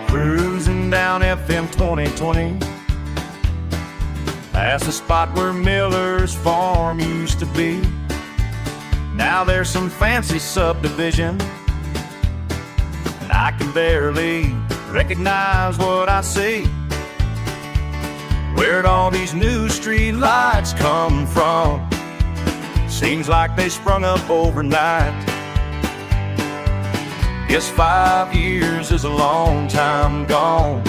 Cruising down FM 2020, past the spot where Miller's farm used to be. Now there's some fancy subdivision, and I can barely recognize what I see. Where'd all these new street lights come from? Seems like they sprung up overnight. Guess 5 years is a long time gone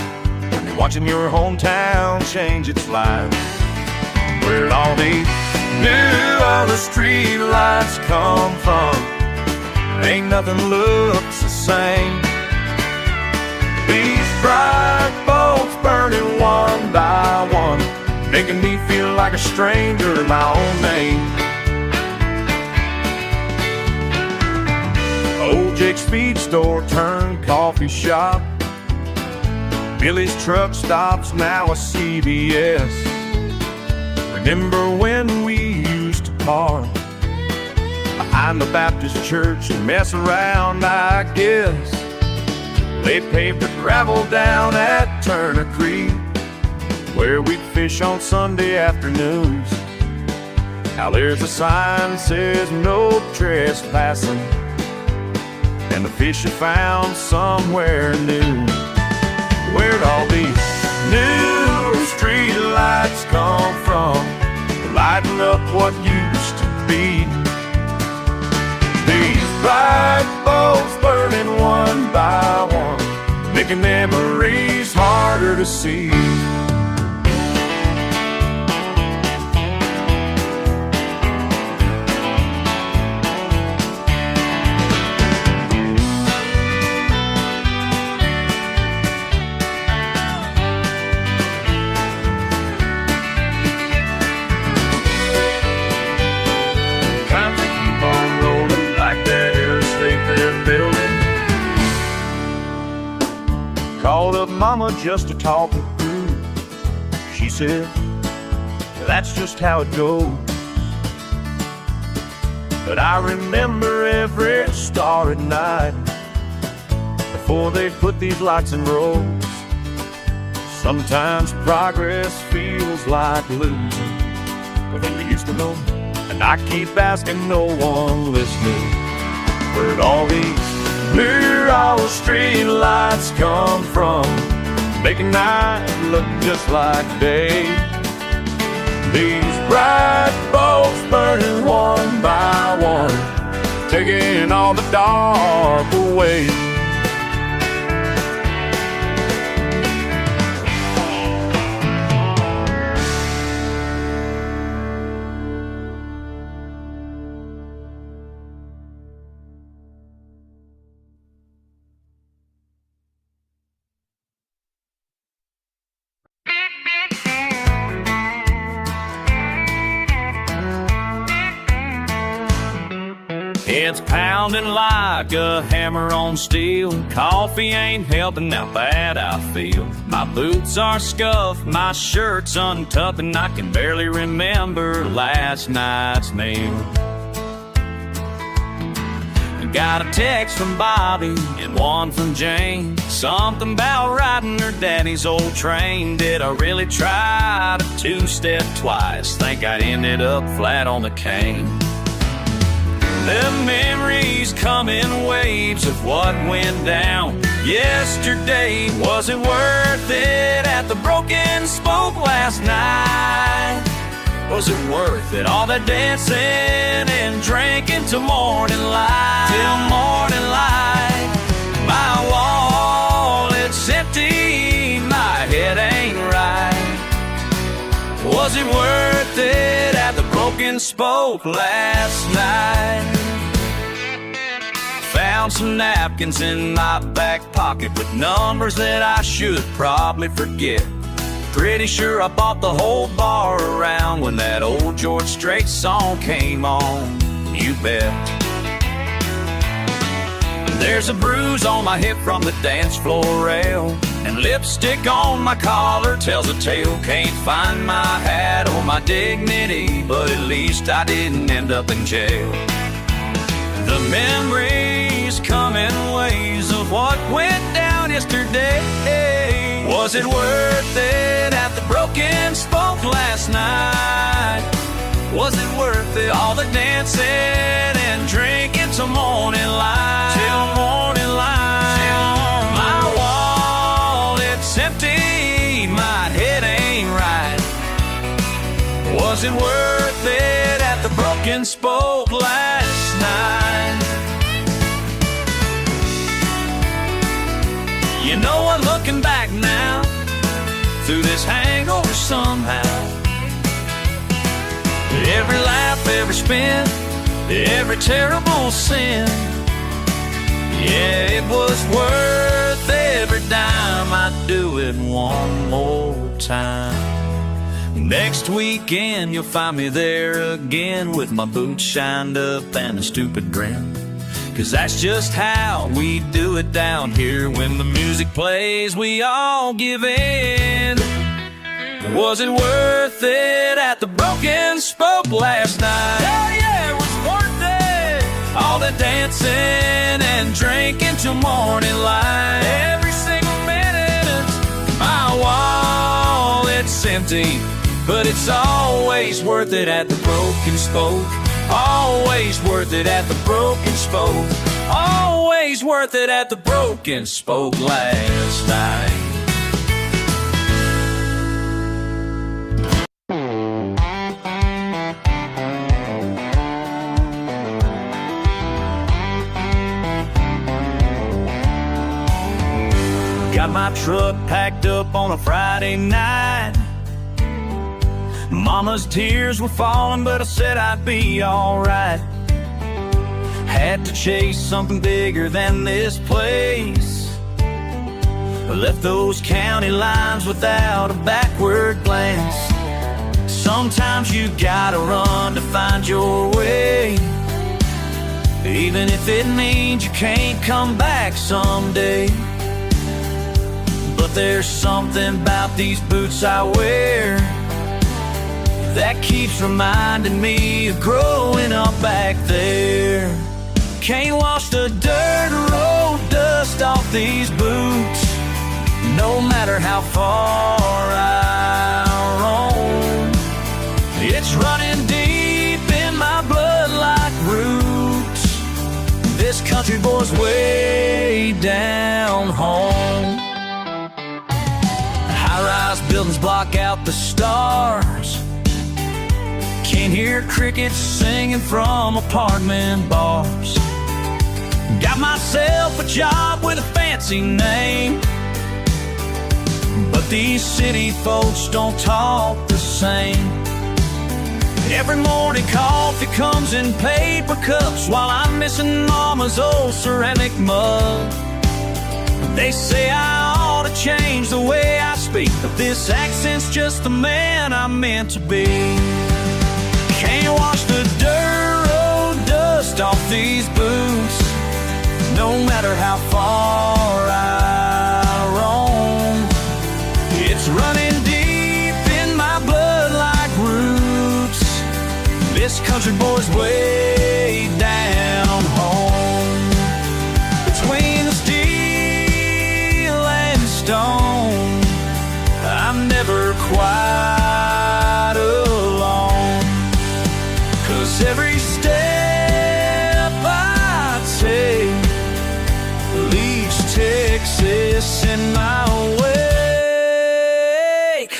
when you're watching your hometown change its life. Where'd all these new other street lights come from? Ain't nothing looks the same. These bright bulbs burning one by one, making me feel like a stranger in my own name. Old Jake's feed store turned coffee shop. Billy's truck stops now a CVS. Remember when we used to park behind the Baptist church and mess around, I guess. They paved the gravel down at Turner Creek, where we'd fish on Sunday afternoons. Now there's a sign that says no trespassing, and the fish are found somewhere new. Where'd all these new street lights come from, lighting up what used to be? These bright bulbs burning one by one, making memories harder to see. Called up Mama just to talk it through. She said, that's just how it goes. But I remember every starry night before they put these lights in rows. Sometimes progress feels like losing, but then we used to know, and I keep asking, no one listening. Where'd all these blue all street lights come from, making night look just like day? These bright bulbs burning one by one, taking all the dark away. It's pounding like a hammer on steel. Coffee ain't helping how bad I feel. My boots are scuffed, my shirt's untucked, and I can barely remember last night's meal. Got a text from Bobby and one from Jane, something about riding her daddy's old train. Did I really try to two-step twice? Think I ended up flat on the cane. The memories come in waves of what went down yesterday. Was it worth it at the Broken Spoke last night? Was it worth it, all the dancing and drinking till morning light? Till morning light. My wallet's empty, my head ain't right. Was it worth it at the Broken Spoke last night? Found some napkins in my back pocket with numbers that I should probably forget. Pretty sure I bought the whole bar around when that old George Strait song came on. You bet. There's a bruise on my hip from the dance floor rail, and lipstick on my collar tells a tale. Can't find my hat or my dignity, but at least I didn't end up in jail. The memories coming ways of what went down yesterday. Was it worth it at the Broken Spoke last night? Was it worth it, all the dancing and drinking till morning light? Till morning light. My wallet's empty, my head ain't right. Was it worth it at the Broken Spoke last night? You know what, looking back now, through this hangover somehow, every laugh, every spin, every terrible sin, yeah, it was worth every dime. I'd do it one more time. Next weekend you'll find me there again, with my boots shined up and a stupid grin. 'Cause that's just how we do it down here. When the music plays, we all give in. Was it worth it at the Broken Spoke last night? Hell yeah, it was worth it. All the dancing and drinking till morning light. Every single minute, my wallet's empty, but it's always worth it at the Broken Spoke. Always worth it at the Broken Spoke. Always worth it at the Broken Spoke last night. Got my truck packed up on a Friday night. Mama's tears were falling, but I said I'd be alright. Had to chase something bigger than this place. I left those county lines without a backward glance. Sometimes you gotta run to find your way, even if it means you can't come back someday. But there's something about these boots I wear that keeps reminding me of growing up back there. Can't wash the dirt road dust off these boots, no matter how far I roam. It's running deep in my blood like roots. This country boy's way down home. High-rise buildings block out the stars. Can't hear crickets singing from apartment bars. Got myself a job with a fancy name, but these city folks don't talk the same. Every morning coffee comes in paper cups, while I'm missing Mama's old ceramic mug. They say I ought to change the way I speak, but this accent's just the man I'm meant to be. Can't wash the dirt road dust off these boots, no matter how far I roam. It's running deep in my blood like roots. This country boy's way down home. Between the steel and stone, I'm never quite alone. 'Cause every step I take leaves Texas in my wake.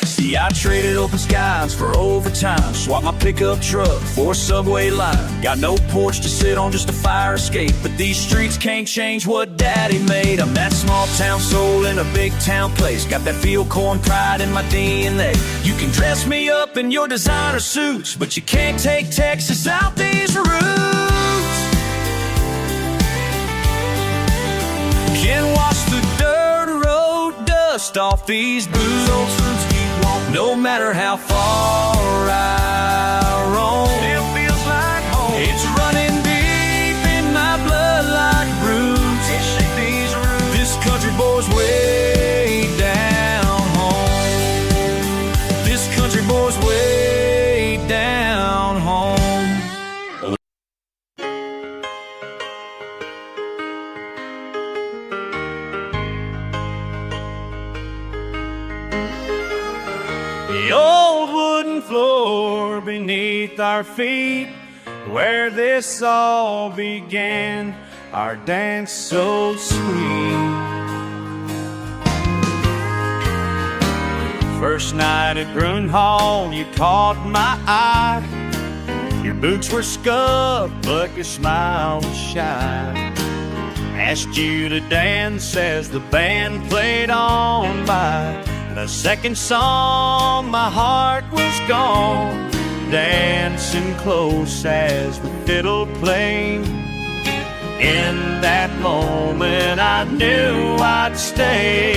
See, I traded open skies for overtime, swapped my pickup truck for a subway line. Got no porch to sit on, just a fire escape, but these streets can't change what Daddy made. I'm that small town soul in a big town place, got that field corn pride in my DNA. You can dress me up in your designer suits, but you can't take Texas out these roots. Can't wash the dirt road dust off these boots, no matter how far I roam. Still feels like home. It's running deep in my blood like roots. This country boy's way down home. This country boy's way down home. floor beneath our feet, where this all began, our dance so sweet. First night at Bruin Hall, you caught my eye. Your boots were scuffed, but your smile was shy. Asked you to dance as the band played on by. The second song, my heart was gone, dancing close as the fiddle played. In that moment I knew I'd stay,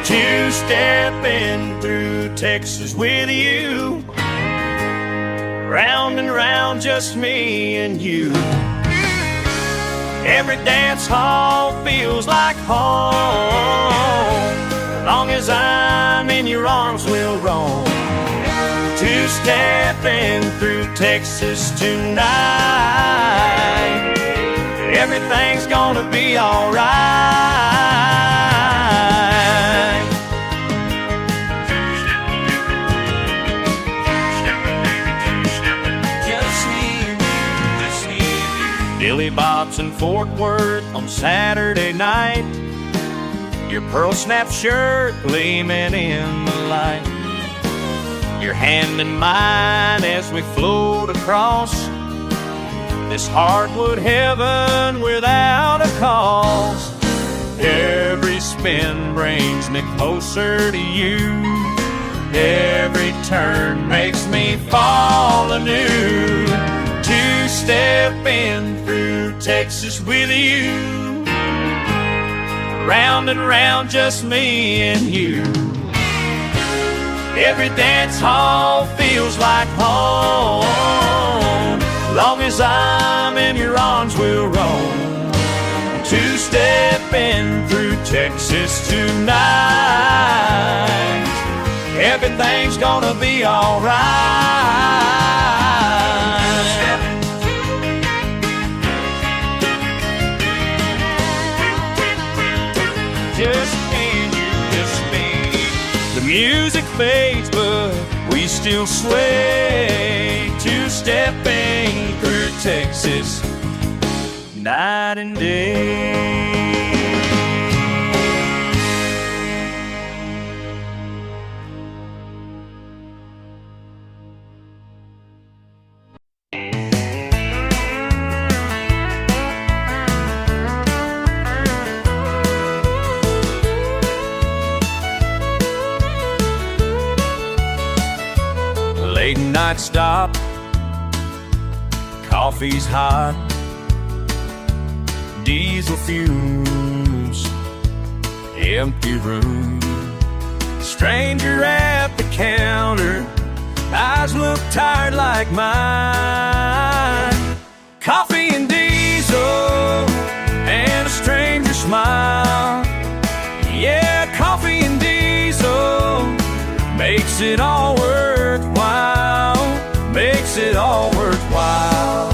two-stepping through Texas with you, round and round, just me and you. Every dance hall feels like home, as long as I'm in your arms we'll roam, two-stepping through Texas tonight. Everything's gonna be alright. Just me and you. Billy Bob's in Fort Worth on Saturday night, your pearl snap shirt gleaming in the light, your hand in mine as we float across this hardwood heaven without a cause. Every spin brings me closer to you, every turn makes me fall anew, two-stepping through Texas with you, round and round, just me and you. Every dance hall feels like home, long as I'm in your arms we'll roam, two-stepping through Texas tonight. Everything's gonna be alright. Just me and you, just me. The music fades, but we still sway, two-stepping through Texas, night and day. Late night stop, coffee's hot, diesel fumes, empty room, stranger at the counter, eyes look tired like mine. Coffee and diesel and a stranger smile. Yeah, coffee and diesel makes it all worthwhile, makes it all worthwhile.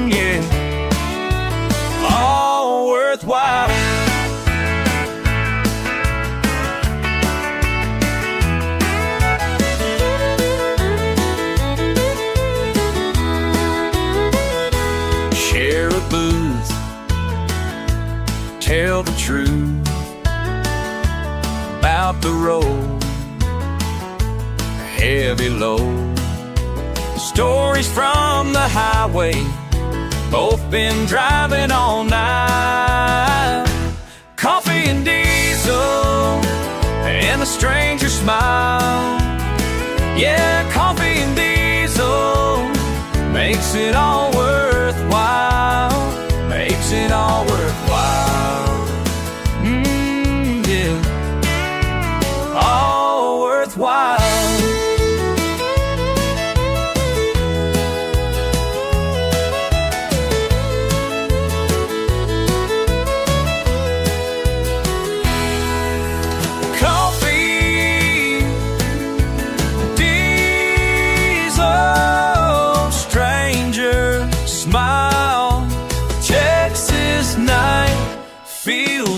Yeah, all worthwhile. Share a booth, tell the truth about the road, heavy load. Stories from the highway, both been driving all night. Coffee and diesel and a stranger smile. Yeah, coffee and diesel makes it all worthwhile, makes it all worthwhile. Yeah, all worthwhile.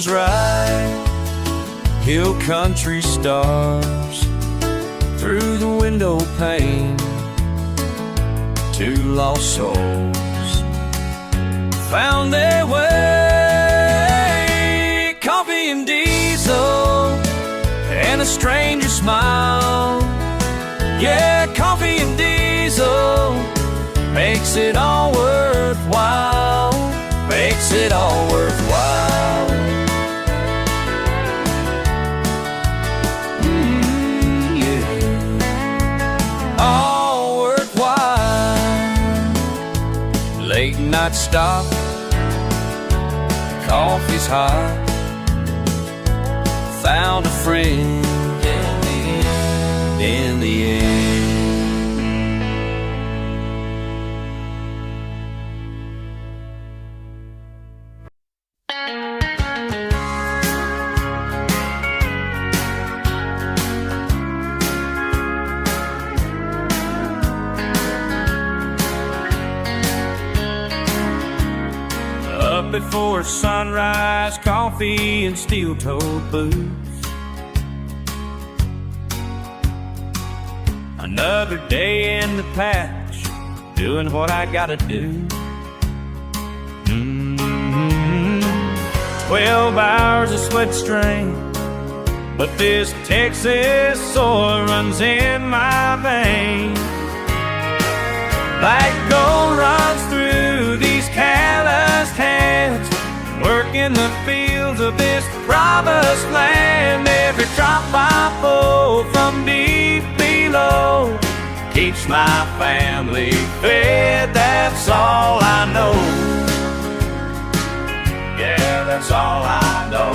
Right, hill country stars through the window pain. Two lost souls found their way. Coffee and diesel and a stranger's smile. Yeah, coffee and diesel makes it all worthwhile. Makes it all worthwhile. Yeah. All worthwhile. Late night stop, coffee's hot. Found a friend in the end. Up before sunrise, coffee and steel-toed boots. Another day in the patch, doing what I gotta do. 12 hours of sweat strain, but this Texas soil runs in my veins. Like gold runs through these calloused hands, working the fields of this promised land. Every drop I pull from deep below keeps my family fed. That's all I know. Yeah, that's all I know.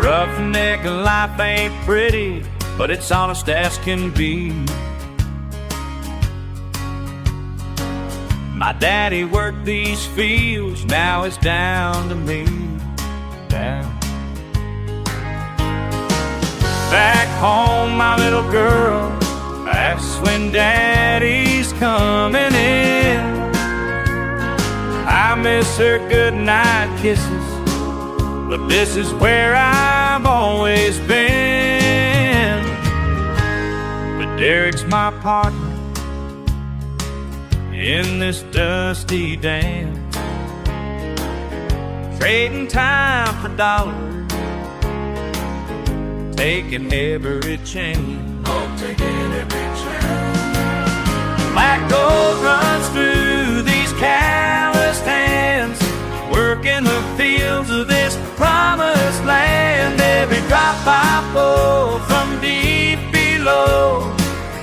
Roughneck life ain't pretty, but it's honest as can be. My daddy worked these fields, now it's down to me. Down. Back home, my little girl, that's when daddy's coming in. I miss her goodnight kisses, but this is where I've always been. But Derek's my partner in this dusty dance, trading time for dollars, taking every chance. Oh, taking every chance. Black gold runs through these calloused hands, working the fields of this promised land. Every drop I pull from deep below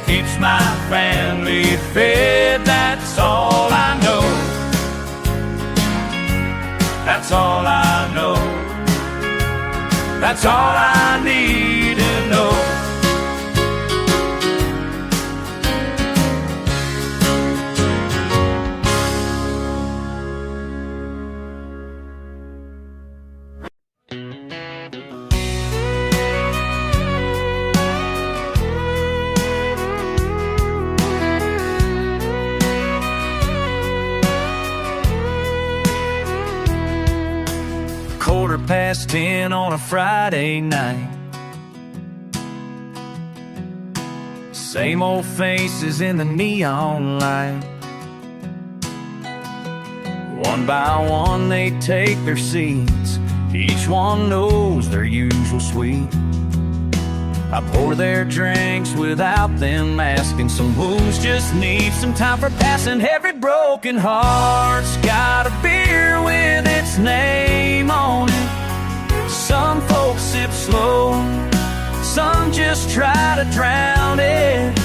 keeps my family fed. That's all I know. That's all I know. That's all I need to know. Past 10 on a Friday night. Same old faces in the neon light. One by one they take their seats. Each one knows their usual suite. I pour their drinks without them asking. Some wounds just need some time for passing. Every broken heart's got a beer with its name on it. Some folks sip slow, some just try to drown it.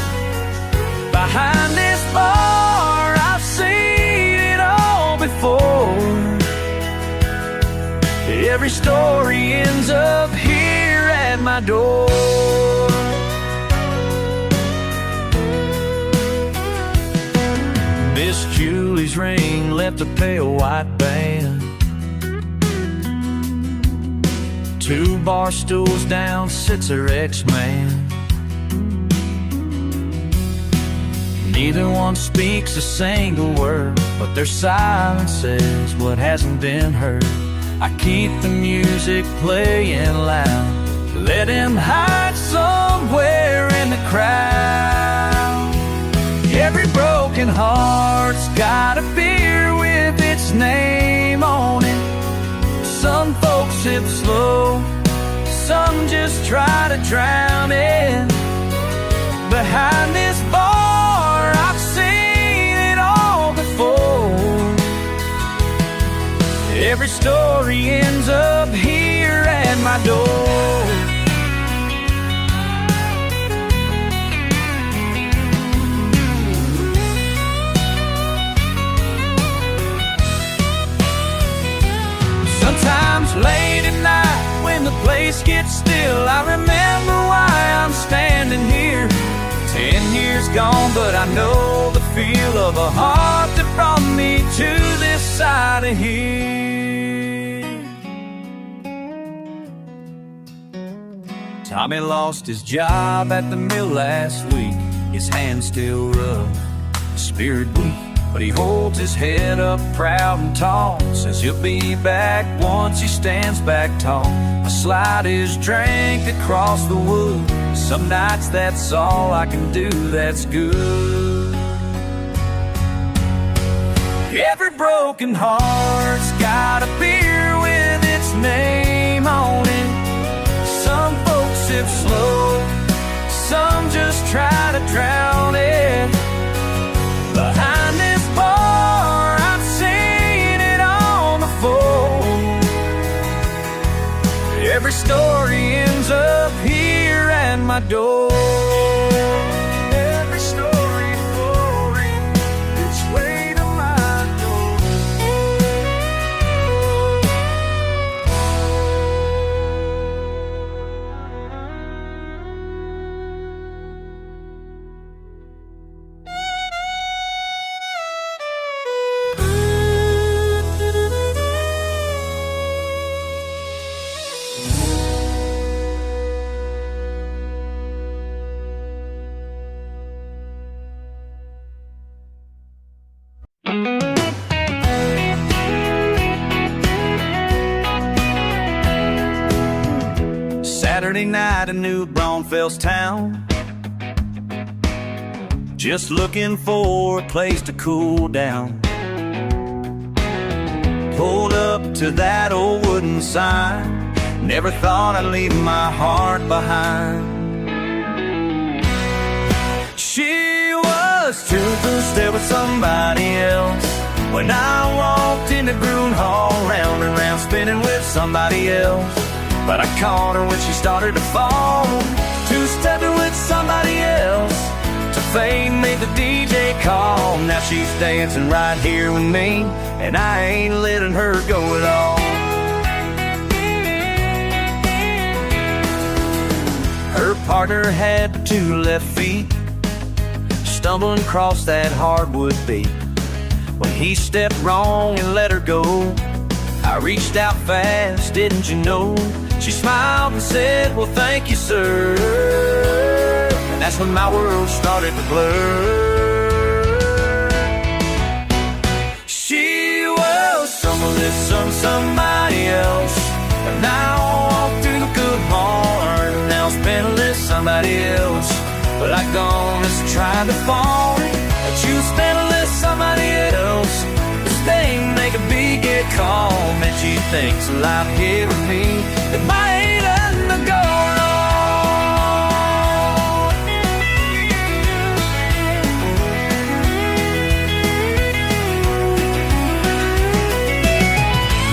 Behind this bar, I've seen it all before. Every story ends up here at my door. Miss Julie's ring left a pale white band. 2 bar stools down sits her ex-man. Neither one speaks a single word, but their silence says what hasn't been heard. I keep the music playing loud, let him hide somewhere in the crowd. Every broken heart's got a beer with its name on it. Some folks sip slow, some just try to drown it. Behind this bar, I've seen it all before. Every story ends up here at my door. Sometimes late at night when the place gets still, I remember why I'm standing here. 10 years gone, but I know the feel of a heart that brought me to this side of here. Tommy lost his job at the mill last week. His hand's still rough, spirit weak, but he holds his head up proud and tall. Says he'll be back once he stands back tall. I slide his drink across the wood. Some nights that's all I can do, that's good. Every broken heart's got a beer with its name on it. Some folks sip slow, some just try to drown it. Behind this bar, I've seen it all before. Every story ends up here at my door. Every story pouring its way to my door. Saturday night in New Braunfels town, just looking for a place to cool down. Pulled up to that old wooden sign, never thought I'd leave my heart behind. She was toothless, there with somebody else. When I walked in the Broom Hall, round and round spinning with somebody else. But I caught her when she started to fall, two-stepping with somebody else. To fame made the DJ call. Now she's dancing right here with me, and I ain't letting her go at all. Her partner had 2 left feet, stumbling across that hardwood beat. When he stepped wrong and let her go, I reached out fast, didn't you know? She smiled and said, well, thank you, sir. And that's when my world started to blur. She was someone's somebody else, but now I walk through the good heart. Now I'm penniless somebody else, but like gone is trying to fall. But you penniless somebody else. Thing make a big get calm, and she thinks alive here with me that might let her go alone.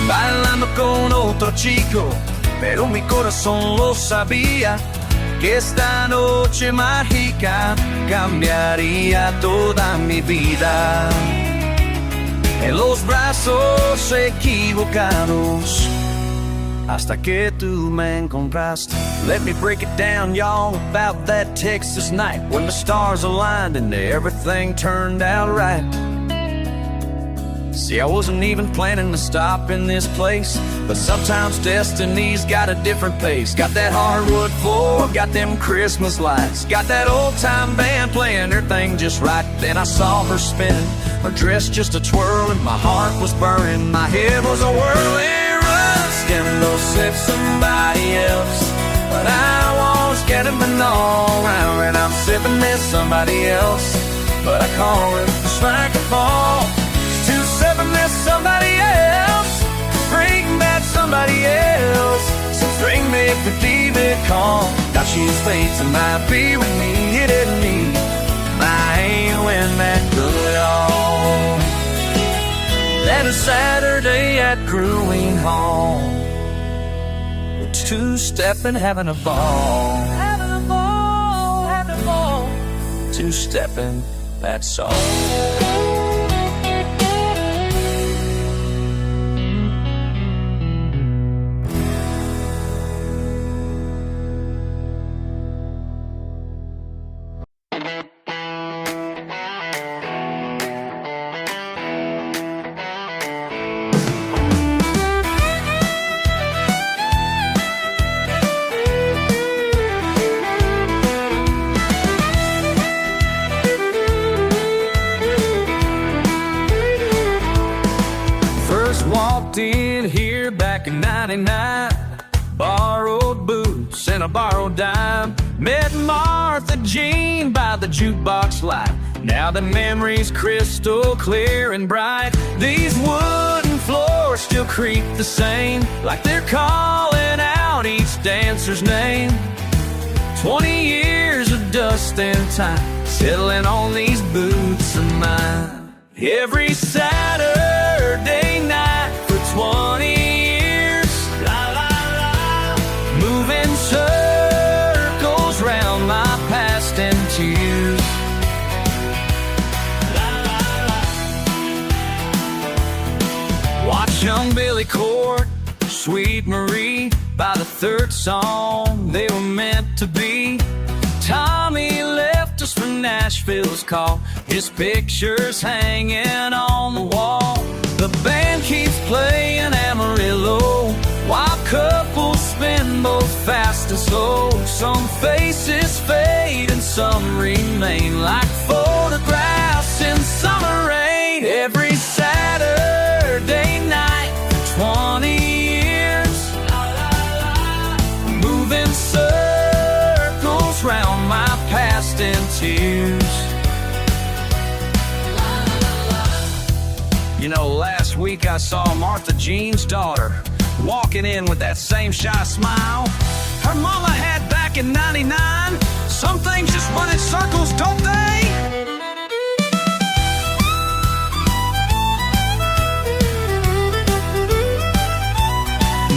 Bailando con otro chico, pero mi corazón lo sabía, que esta noche mágica cambiaría toda mi vida. En los brazos equivocados, hasta que tú me encontraste. Let me break it down, y'all, about that Texas night when the stars aligned and everything turned out right. See, I wasn't even planning to stop in this place, but sometimes destiny's got a different pace. Got that hardwood floor, got them Christmas lights, got that old-time band playing everything just right. Then I saw her spinning, her dress just a twirling, my heart was burning, my head was a whirling rust. And those if somebody else, but I was getting my all around. And I'm sipping this somebody else, but I call it just like a fall. To sipping this somebody else, bring back somebody else. So bring me the David call. Now she's fate to might be with me, it didn't me. I ain't win that good at all. Then a Saturday at Growing Hall, we're two-stepping, having a ball. Having a ball, having a ball. Two-stepping, that's all. Walked in here back in '99, borrowed boots and a borrowed dime. Met Martha Jean by the jukebox light. Now the memory's crystal clear and bright. These wooden floors still creak the same, like they're calling out each dancer's name. 20 years of dust and time, settling on these boots of mine. Every Saturday night for 20 years, la la la, moving circles round my past and tears. La la la. Watch young Billy court Sweet Marie. By the third song, they were meant to be. Tommy left us for Nashville's call. His picture's hanging on the wall. The band keeps playing Amarillo, while couples spin both fast and slow. Some faces fade and some remain, like photographs in summer rain. Every Saturday night for 20 years, la, la, la, moving circles round my past in tears. You know, last week I saw Martha Jean's daughter walking in with that same shy smile her mama had back in '99. Some things just run in circles, don't they?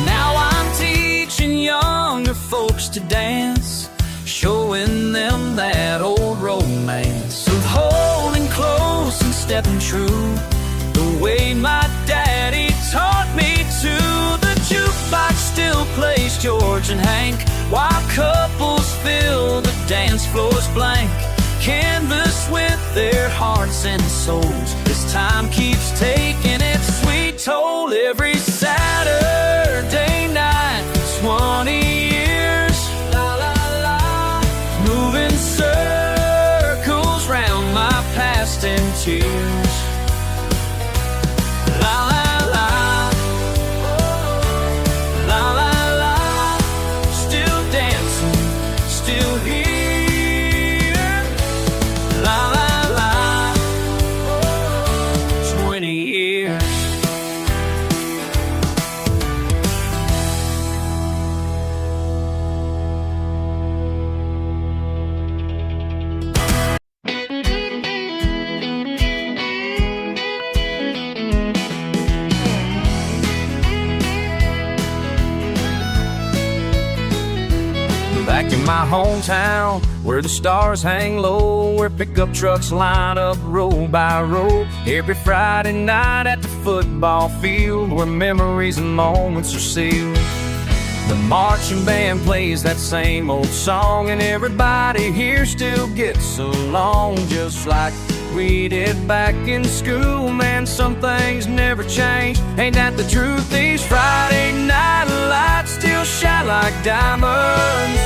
Now I'm teaching younger folks to dance, showing them that old romance of holding close and stepping true, the way my daddy taught me to. The jukebox still plays George and Hank, while couples fill the dance floors blank. Canvas with their hearts and souls, this time keeps taking its sweet toll. Every Saturday night, 20 years, la la la, moving circles round my past in tears. La la la, la la la, still dancing, still here. La la la, 20 years. Back in my hometown, where the stars hang low, where pickup trucks line up row by row. Every Friday night at the football field, where memories and moments are sealed. The marching band plays that same old song, and everybody here still gets along just like we did back in school. Man, some things never change, ain't that the truth? These Friday night lights still shine like diamonds,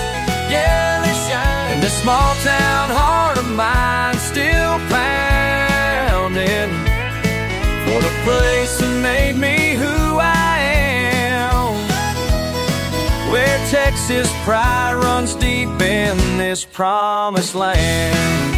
yeah, they shine. And the small town heart of mine still pounding for the place that made me who I am, where Texas Texas pride runs deep in this promised land.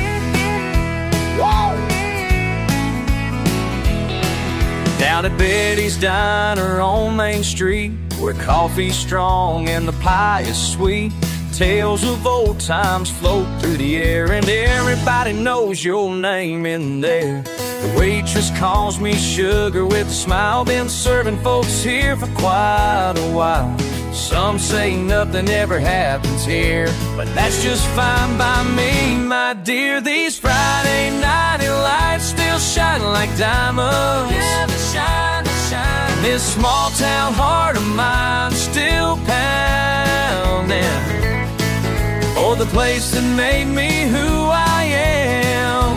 Down at Betty's Diner on Main Street, where coffee's strong and the pie is sweet, tales of old times float through the air, and everybody knows your name in there. The waitress calls me Sugar with a smile, been serving folks here for quite a while. Some say nothing ever happens here, but that's just fine by me, my dear. These Friday night lights still shine like diamonds. Yeah, they shine, they shine. This small town heart of mine still pounding for the place that made me who I am,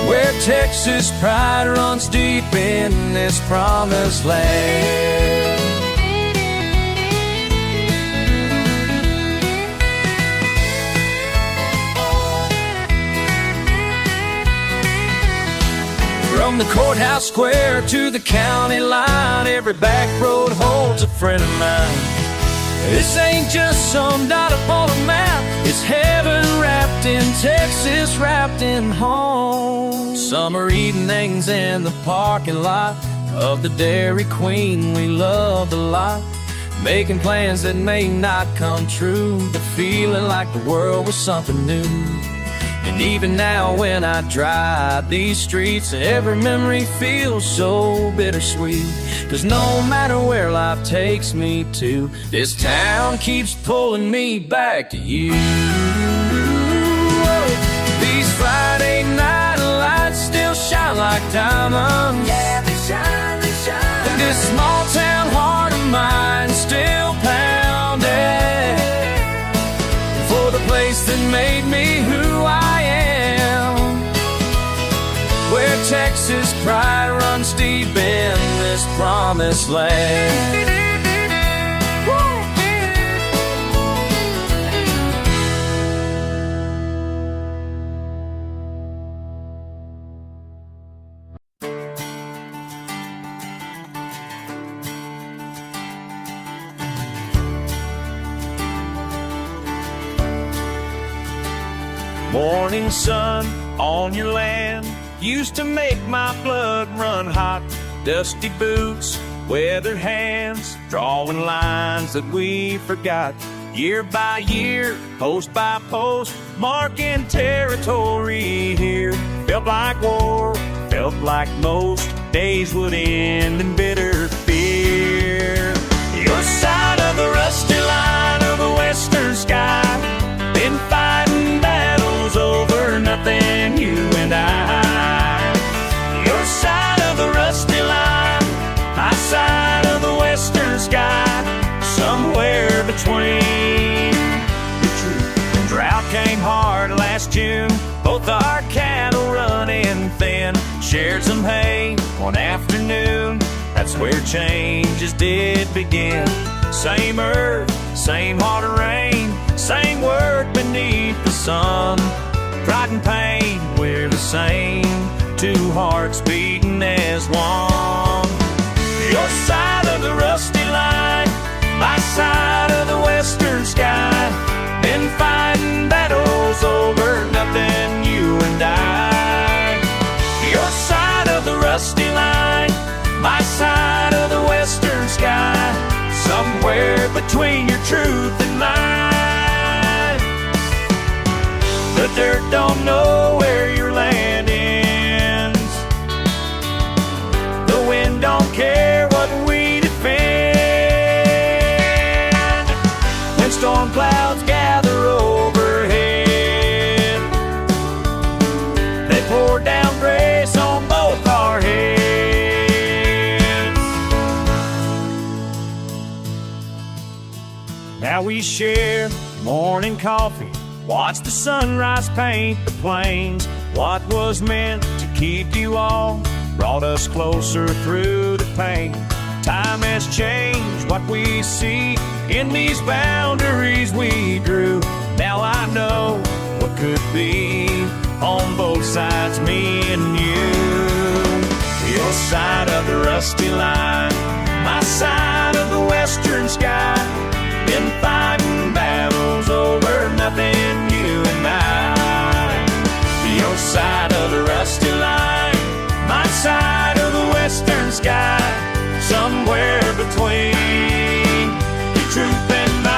where Texas pride runs deep in this promised land. From the courthouse square to the county line, every back road holds a friend of mine. This ain't just some dot upon a map, it's heaven wrapped in Texas, wrapped in home. Summer evenings in the parking lot of the Dairy Queen we loved a lot, making plans that may not come true, but feeling like the world was something new. And even now when I drive these streets, every memory feels so bittersweet. 'Cause no matter where life takes me to, this town keeps pulling me back to you. These Friday night lights still shine like diamonds. Yeah, they shine, they shine. And this small town heart of mine still pounding for the place that made me who I am, where Texas pride runs deep in this promised land. Morning sun on your land used to make my blood run hot. Dusty boots, weathered hands, drawing lines that we forgot. Year by year, post by post, marking territory here. Felt like war, felt like most days would end in bitter fear. Your side of the rusty line of the western sky, been fighting battles over nothing, you and I. Your side of the rusty line, my side of the western sky, somewhere between. The drought came hard last June, both our cattle running thin. Shared some hay one afternoon, that's where changes did begin. Same earth, same water rain, same work beneath the sun. Pride and pain, we're the same, two hearts beating as one. Your side of the rusty line, my side of the western sky, been fighting battles over nothing, you and I. Your side of the rusty line, my side of the western sky, somewhere between your truth and mine. The dirt don't know where your land ends. The wind don't care what we defend. When storm clouds gather overhead, they pour down grace on both our heads. Now we share morning coffee, watch the sunrise paint the plains. What was meant to keep you all brought us closer through the pain. Time has changed what we see in these boundaries we drew. Now I know what could be on both sides, me and you. Your side of the rusty line, my side of the western sky, been fighting battles over nothing, you and I. Your side of the rusty line, my side of the western sky, somewhere between your truth and mine.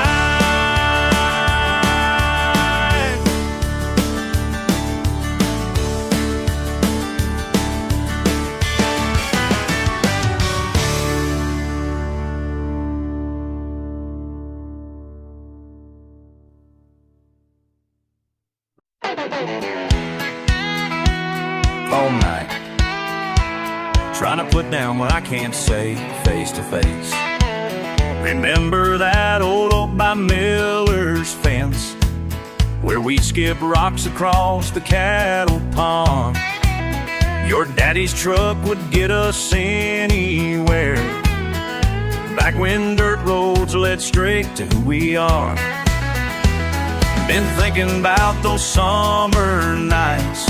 All night, trying to put down what I can't say face to face. Remember that old oak by Miller's fence, where we skip rocks across the cattle pond. Your daddy's truck would get us anywhere, back when dirt roads led straight to who we are. Been thinking about those summer nights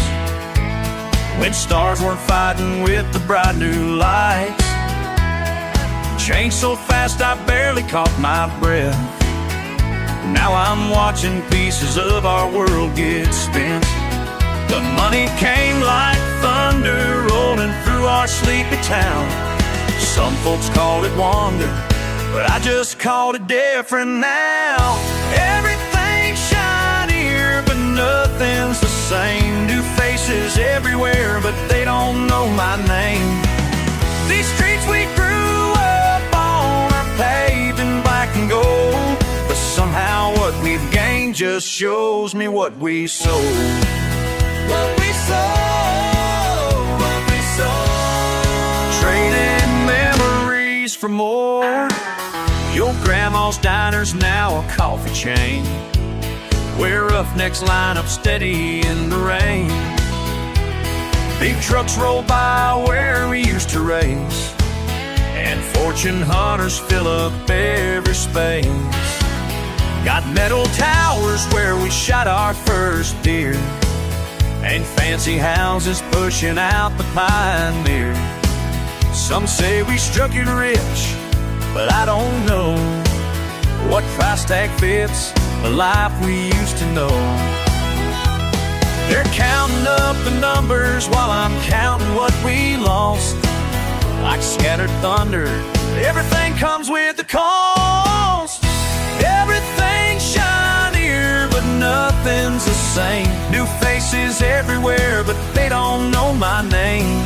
when stars weren't fighting with the bright new lights. Changed so fast I barely caught my breath. Now I'm watching pieces of our world get spent. The money came like thunder rolling through our sleepy town. Some folks called it wonder, but I just called it different now. Everything's shinier, but nothing's the same. New faces everywhere, but they don't know my name. These streets we grew up on are paved in black and gold, but somehow what we've gained just shows me what we sold. What we sold, what we sold. Trading memories for more. Your grandma's diner's now a coffee chain, where roughnecks line up steady in the rain. Big trucks roll by where we used to race, and fortune hunters fill up every space. Got metal towers where we shot our first deer, and fancy houses pushing out the pioneer. Some say we struck it rich, but I don't know what price tag fits the life we used to know. They're counting up the numbers while I'm counting what we lost. Like scattered thunder, everything comes with a cost. Everything's shinier, but nothing's the same. New faces everywhere, but they don't know my name.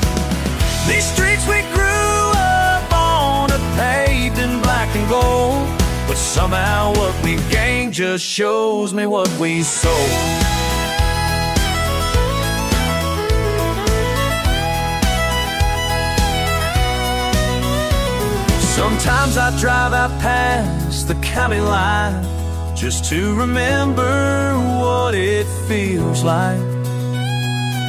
These streets we grew up on are paved in black and gold, but somehow what we gained just shows me what we sold. Sometimes I drive out past the county line just to remember what it feels like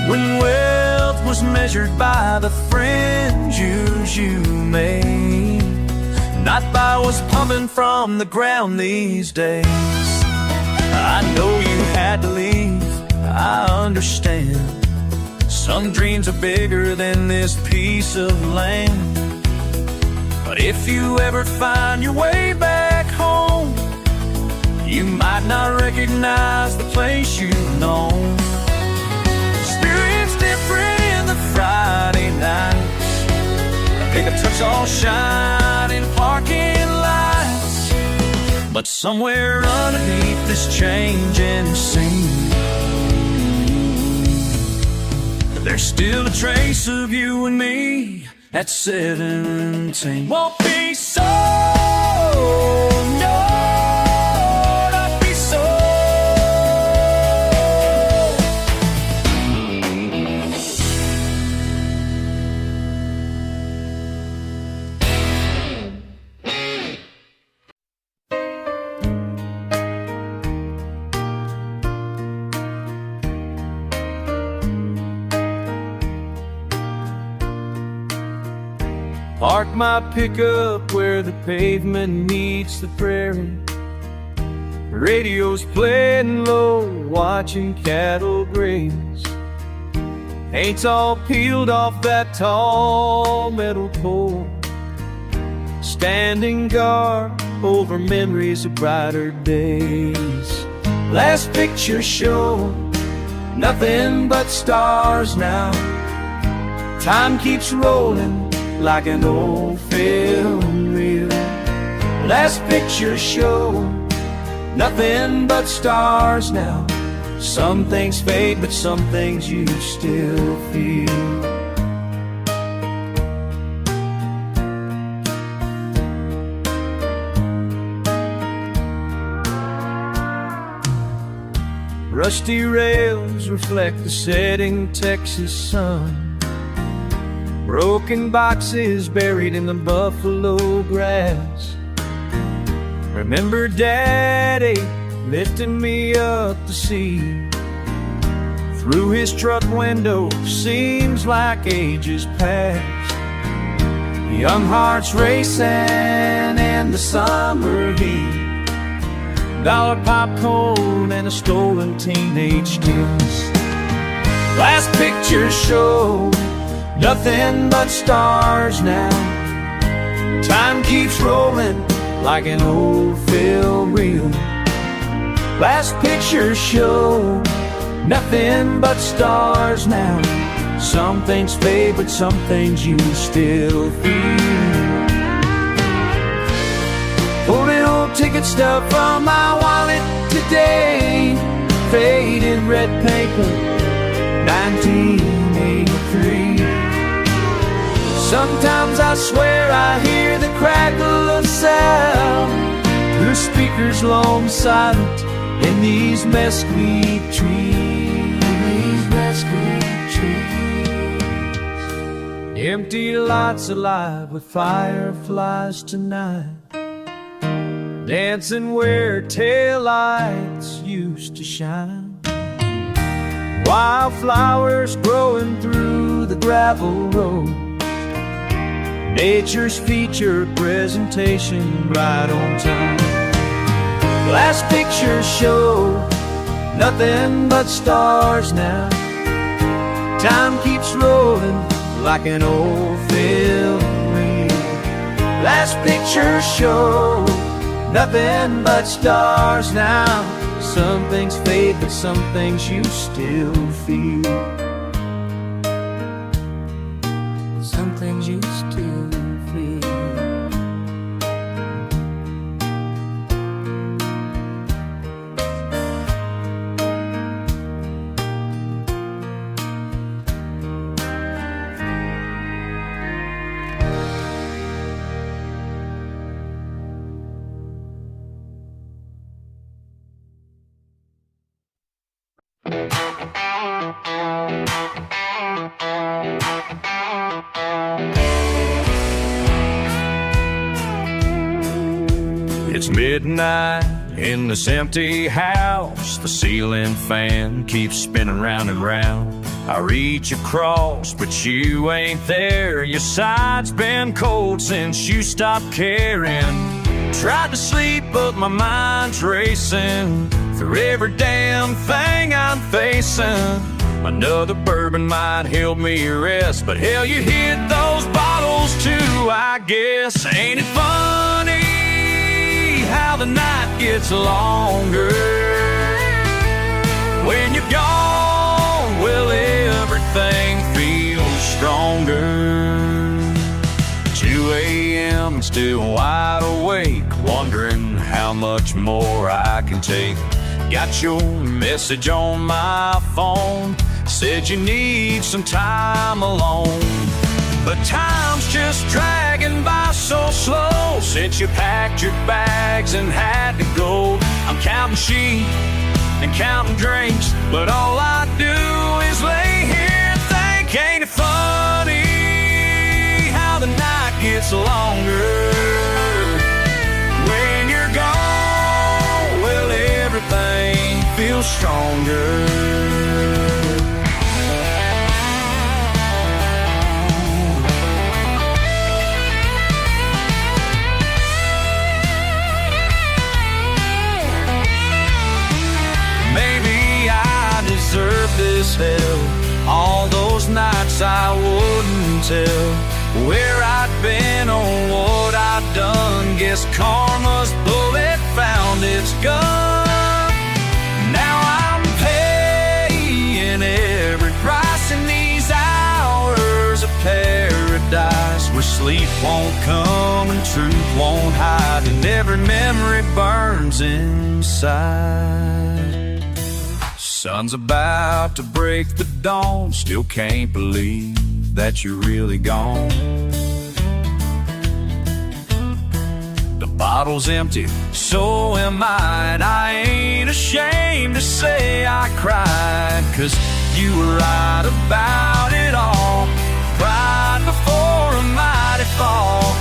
when wealth was measured by the fringes you made, not by what's pumping from the ground these days. I know you had to leave, I understand. Some dreams are bigger than this piece of land. But if you ever find your way back home, you might not recognize the place you've known. Spirit's different in the Friday nights. Pickup trucks all shine in parking lights, but somewhere underneath this changing scene, there's still a trace of you and me at 17. Won't be so, no, not be so. Park my pickup where the pavement meets the prairie. Radio's playing low, watching cattle graze. Paint's all peeled off that tall metal pole, standing guard over memories of brighter days. Last picture show nothing but stars now. Time keeps rolling like an old film reel. Last picture show nothing but stars now. Some things fade, but some things you still feel. Rusty rails reflect the setting Texas sun. Broken boxes buried in the buffalo grass. Remember Daddy lifting me up to see. Through his truck window, seems like ages past. Young hearts racing in the summer heat. Dollar popcorn and a stolen teenage kiss. Last pictures show nothing but stars now. Time keeps rolling like an old film reel. Last pictures show nothing but stars now. Some things fade, but some things you still feel. Holding old ticket stub from my wallet today. Faded red paper, 1983. Sometimes I swear I hear the crackle of sound through speakers long silent in these mesquite trees. Empty lots alive with fireflies tonight, dancing where taillights used to shine. Wildflowers growing through the gravel road. Nature's featured presentation right on time. Last pictures show nothing but stars now. Time keeps rolling like an old film reel. Last pictures show nothing but stars now. Some things fade, but some things you still feel. Some things you still feel. It's midnight in this empty house. The ceiling fan keeps spinning round and round. I reach across, but you ain't there. Your side's been cold since you stopped caring. Tried to sleep, but my mind's racing through every damn thing I'm facing. Another bourbon might help me rest, but hell, you hit those bottles too, I guess. Ain't it funny how the night gets longer when you're gone? Well, everything feels stronger. 2 a.m. still wide awake, wondering how much more I can take. Got your message on my phone, said you need some time alone. But time's just dragging by so slow since you packed your bags and had to go. I'm counting sheep and counting drinks, but all I do is lay here and think. Ain't it funny how the night gets longer when you're gone? Well, everything feels stronger. This hell, all those nights I wouldn't tell where I'd been or what I I done. Guess karma's bullet found its gun. Now I'm paying every price in these hours of paradise, where sleep won't come and truth won't hide, and every memory burns inside. Sun's about to break the dawn, still can't believe that you're really gone. The bottle's empty, so am I, and I ain't ashamed to say I cried, 'cause you were right about it all. Cried before a mighty fall.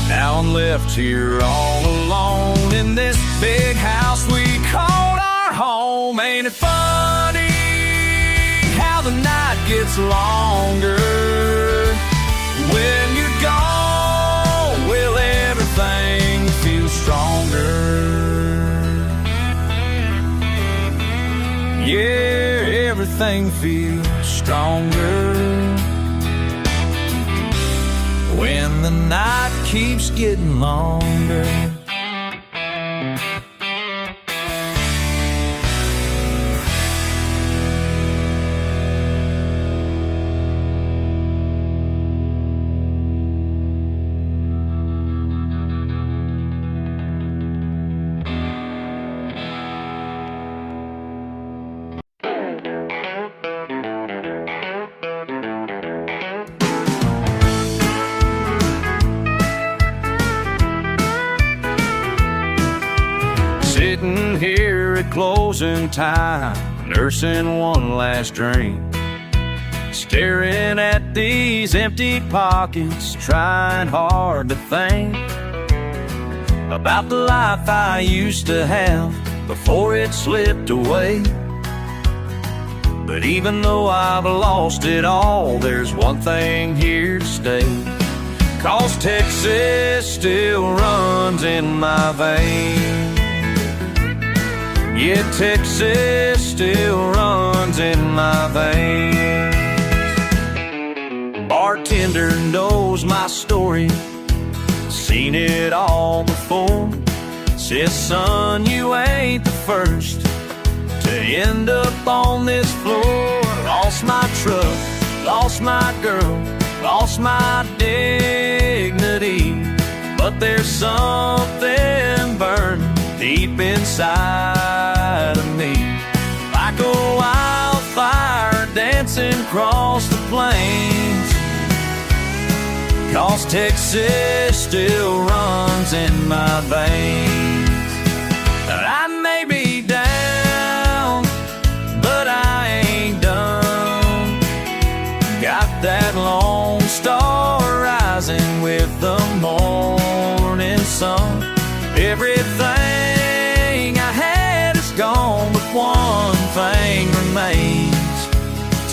Now I'm left here all alone in this big house we called our home. Ain't it funny how the night gets longer when you're gone? Will everything feel stronger? Yeah, everything feels stronger when the night keeps getting longer. Sitting here at closing time, nursing one last drink, staring at these empty pockets, trying hard to think about the life I used to have before it slipped away. But even though I've lost it all, there's one thing here to stay, 'cause Texas still runs in my veins. Yeah, Texas still runs in my veins. Bartender knows my story, seen it all before. Says, son, you ain't the first to end up on this floor. Lost my truck, lost my girl, lost my dignity, but there's something burning deep inside of me, like a wildfire dancing across the plains. 'Cause Texas still runs in my veins. I may be down, but I ain't done. Got that lone star rising with the morning sun. Everything I had is gone, but one thing remains.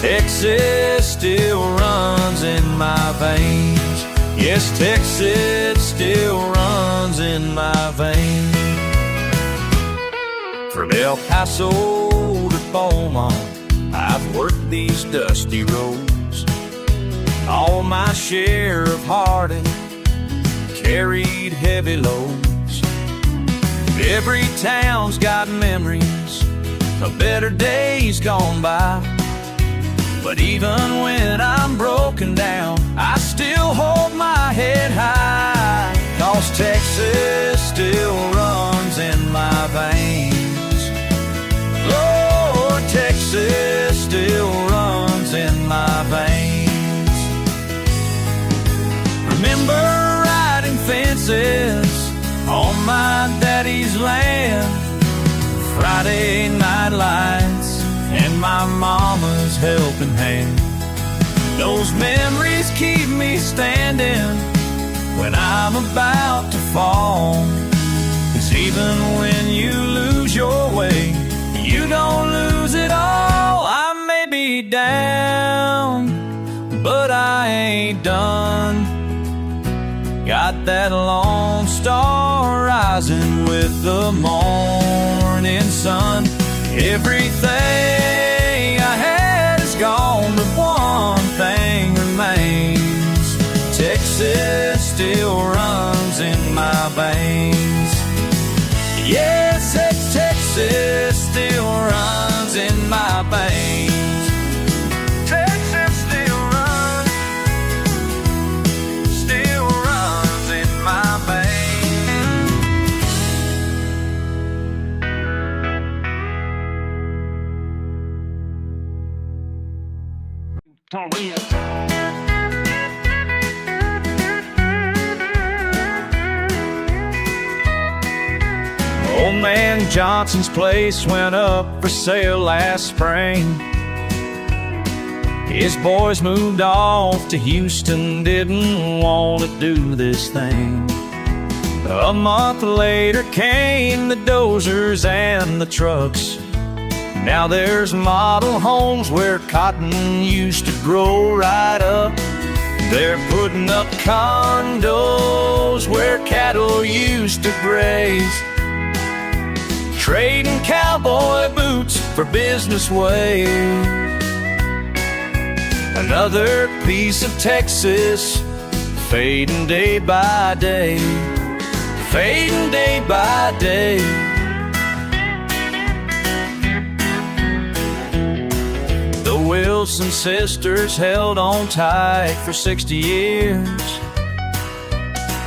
Texas still runs in my veins. Yes, Texas still runs in my veins. From El Paso to Beaumont, I've worked these dusty roads. All my share of heartache, carried heavy loads. Every town's got memories of better days gone by. But even when I'm broken down, I still hold my head high. 'Cause Texas still runs in my veins. Lord, Texas still runs in my veins. Remember riding fences on my daddy's land, Friday night lights and my mama's helping hand. Those memories keep me standing when I'm about to fall. 'Cause even when you lose your way, you don't lose it all. I may be down, but I ain't done. Got that lone star rising with the morning sun. Everything I had is gone, but one thing remains. Texas still runs Old man Johnson's place went up for sale last spring. His boys moved off to Houston, didn't want to do this thing. A month later came the dozers and the trucks. Now there's model homes where cotton used to grow right up. They're putting up condos where cattle used to graze, trading cowboy boots for business ways. Another piece of Texas fading day by day, fading day by day. The Wilson sisters held on tight for 60 years,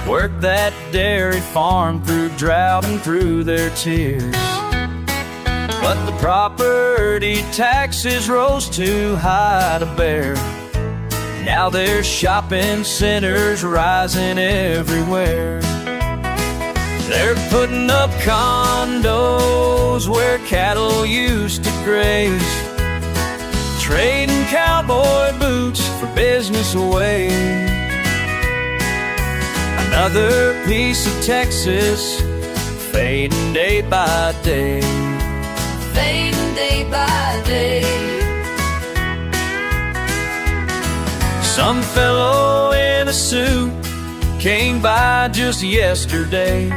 worked that dairy farm through drought and through their tears. But the property taxes rose too high to bear. Now there's shopping centers rising everywhere. They're putting up condos where cattle used to graze, trading cowboy boots for business away. Another piece of Texas fading day by day, fading day by day. Some fellow in a suit came by just yesterday,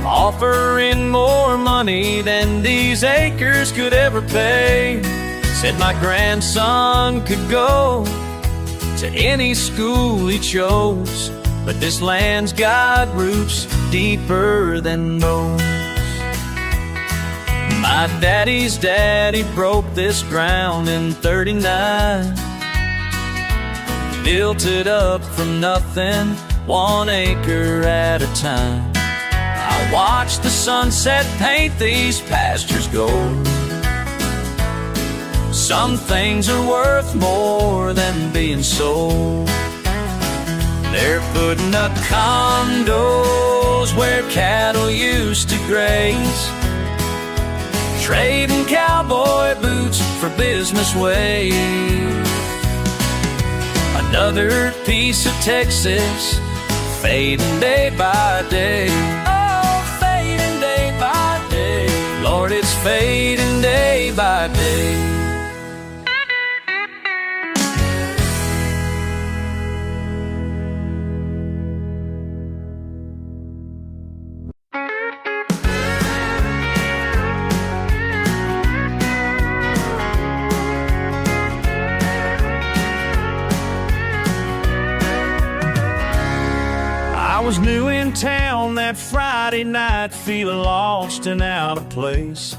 offering more money than these acres could ever pay. Said my grandson could go to any school he chose, but this land's got roots deeper than those. My daddy's daddy broke this ground in '39, built it up from nothing, 1 acre at a time. I watched the sunset paint these pastures gold. Some things are worth more than being sold. They're putting up condos where cattle used to graze, trading cowboy boots for business ways. Another piece of Texas fading day by day. Oh, fading day by day. Lord, it's fading day by day. I was new in town that Friday night, feeling lost and out of place.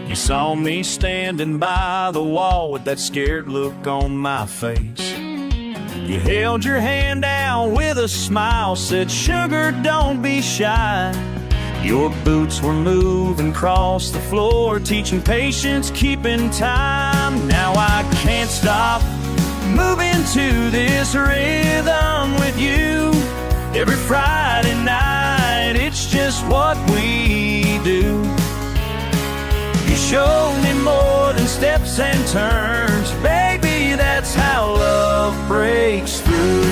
You saw me standing by the wall with that scared look on my face. You held your hand out with a smile, said, "Sugar, don't be shy." Your boots were moving across the floor, teaching patience, keeping time. Now I can't stop moving to this rhythm with you. Every Friday night, it's just what we do. You showed me more than steps and turns, baby, that's how love breaks through.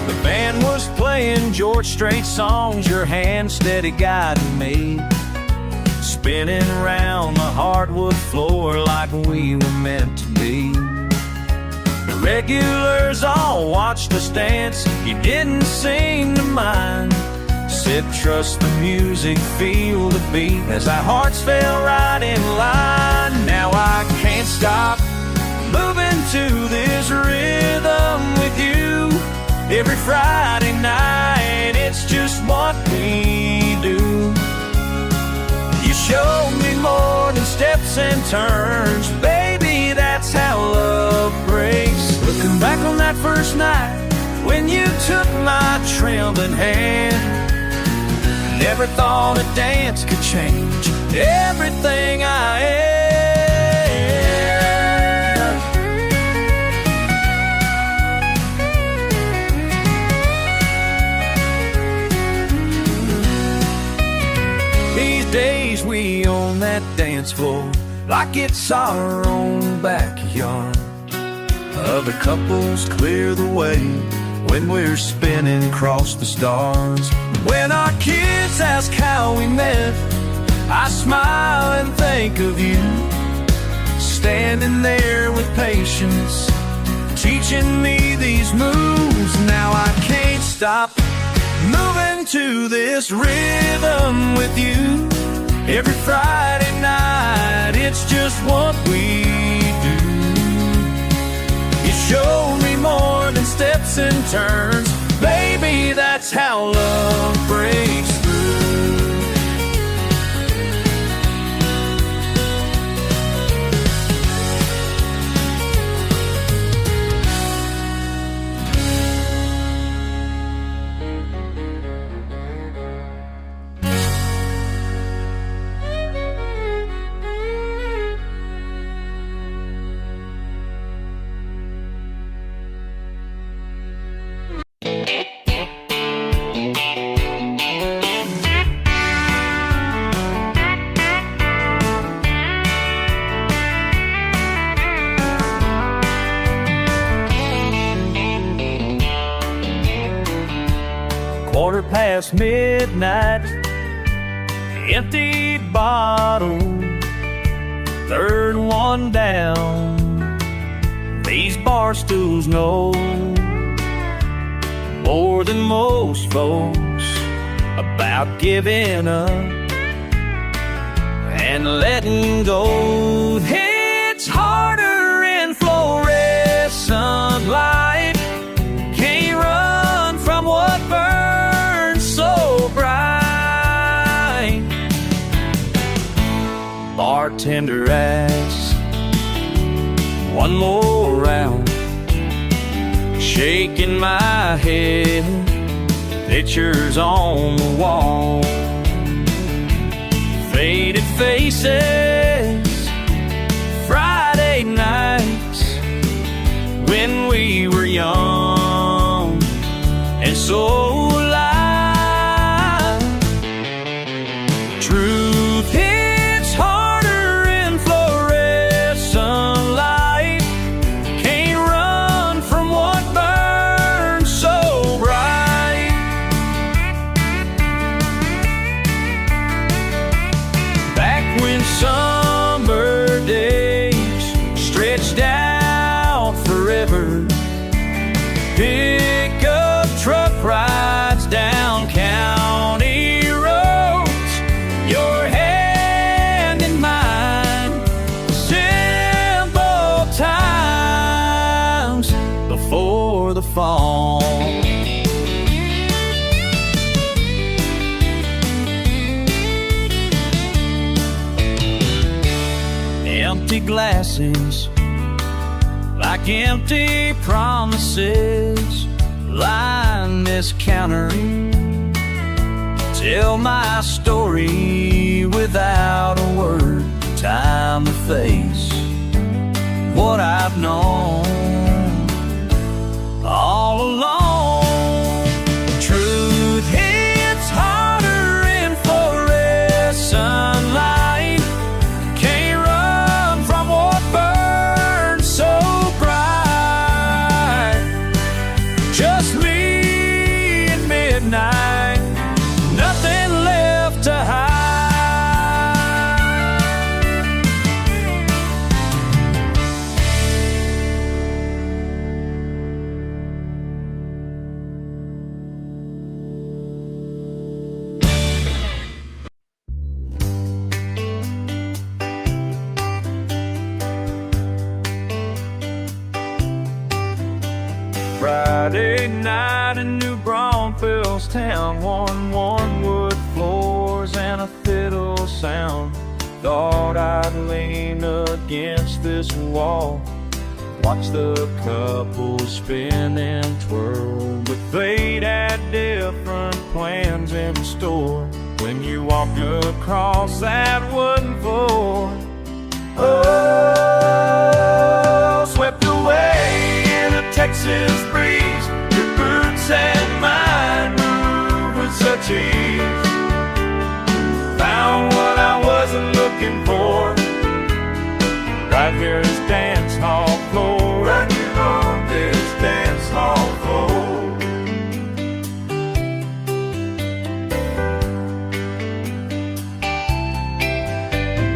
The band was playing George Strait songs, your hand steady guiding me, spinning around the hardwood floor like we were meant to be. Regulars all watched us dance, you didn't seem to mind. Said trust the music, feel the beat, as our hearts fell right in line. Now I can't stop moving to this rhythm with you. Every Friday night, it's just what we do. You showed me more than steps and turns, baby, that's how love breaks. Looking back on that first night, when you took my trembling hand, never thought a dance could change everything I am. These days we own that dance floor like it's our own backyard. Other couples clear the way when we're spinning across the stars. When our kids ask how we met, I smile and think of you, standing there with patience, teaching me these moves. Now I can't stop moving to this rhythm with you. Every Friday night, it's just what we do. You show me more than steps and turns, baby, that's how love breaks through. Quarter past midnight, empty bottle, third one down. These bar stools know more than most folks about giving up and letting go. It's harder in fluorescent light. Can't run from what burns so bright. Bartender asks one more round, shaking my head, pictures on the wall, faded faces, Friday nights when we were young and so alive. Truth hits harder in fluorescent light. Can't run from what burns so bright. Back when summer days stretched out forever, pickup truck rides down county roads, your hand in mine, simple times before the fall. Empty glasses, like empty promises, line this counter. Tell my story without a word. Time to face what I've known all along. Truth hits harder in fluorescent light. Can't run from what burns so bright. Just me at midnight, nothing left to hide. Friday night in New Braunfels town, one wood floors and a fiddle sound. Thought I'd lean against this wall, watch the couple spin and twirl, but fate had different plans in store. when you walk across that wooden floor. Oh, swept away in a Texas breeze, your boots and mine move with such ease. Found what I wasn't looking for, right here is dance hall floor, right here on this dance hall floor.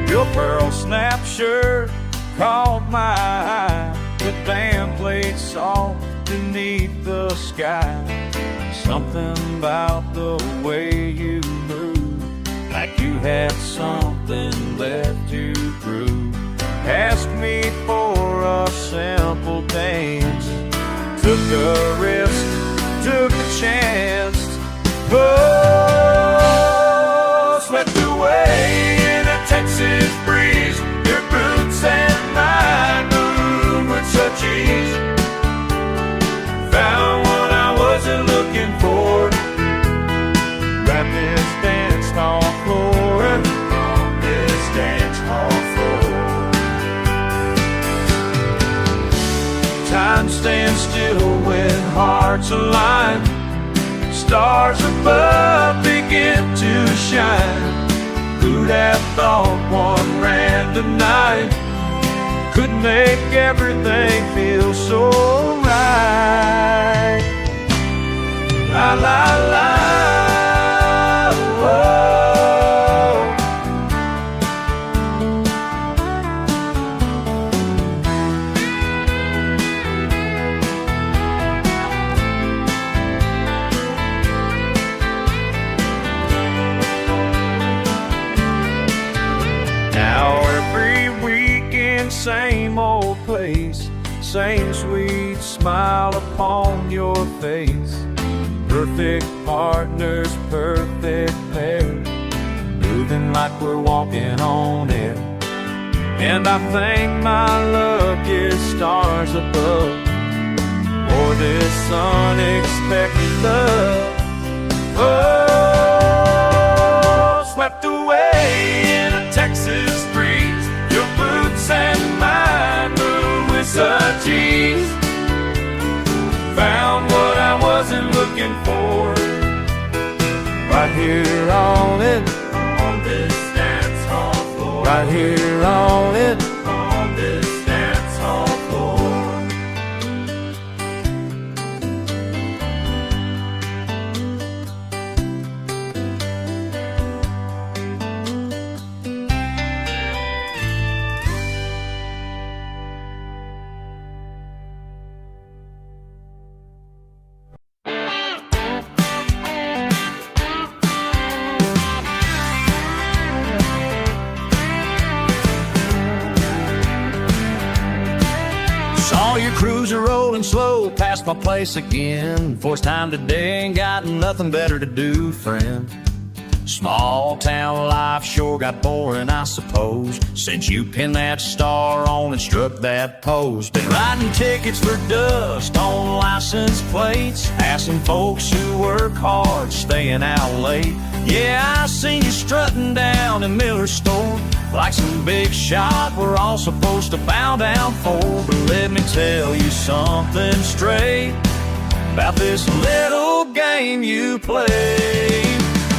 Your pearl snap shirt caught my eye, the band played soft beneath the sky. Something about the way you move, like you had something left to prove. Asked me for a simple dance, took a risk, took a chance. Oh, swept away in a Texas breeze, your boots and mine move with such ease. Found what I wasn't looking for, right this dance hall floor, on this dance hall floor. Time stands still when hearts align, stars above begin to shine. Who'd have thought one random night could make everything feel so right? La la la, whoa. Now every weekend, same old place, same sweet smile upon your face. Perfect partners, perfect pair, moving like we're walking on air. And I thank my luckiest stars above for this unexpected love. Oh, swept away in a Texas breeze, your boots and mine move with such ease. Found what I wasn't looking for, right here on it, on this dance hall floor, right here on it, on this dance hall floor. Saw your cruiser rolling slow past my place again. For it's time today, ain't got nothing better to do, friend. Small town life sure got boring, I suppose, since you pinned that star on and struck that pose. Been writing tickets for dust on license plates, asking folks who work hard, staying out late. Yeah, I seen you strutting down in Miller's store like some big shot we're all supposed to bow down for. But let me tell you something straight about this little game you play.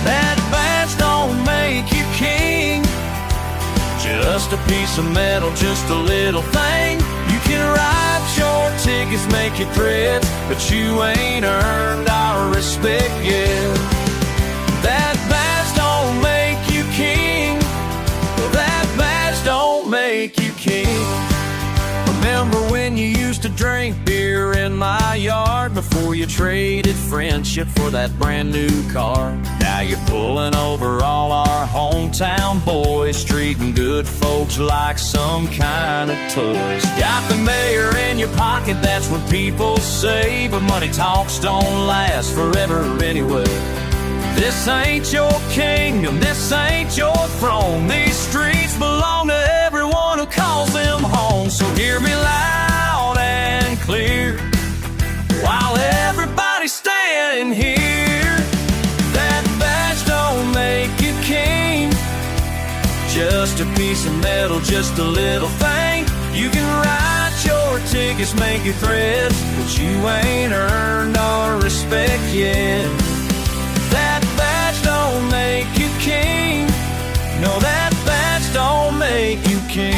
That badge don't make you king, just a piece of metal, just a little thing. You can write your tickets, make your threads, but you ain't earned our respect yet. That badge don't make you king, that badge don't make you king. Remember when you used to drink beer in my yard before you traded friendship for that brand new car? Now you're pulling over all our hometown boys, treating good folks like some kind of toys. Got the mayor in your pocket, that's what people say, but money talks don't last forever anyway. This ain't your kingdom, this ain't your throne. These streets belong to everyone who calls them home. So hear me loud and clear while everybody's standing here. That badge don't make you Just a piece of metal, just a little thing. You can write your tickets, make your threats, but you ain't earned our respect yet. That badge don't make you king. No, that badge don't make you king.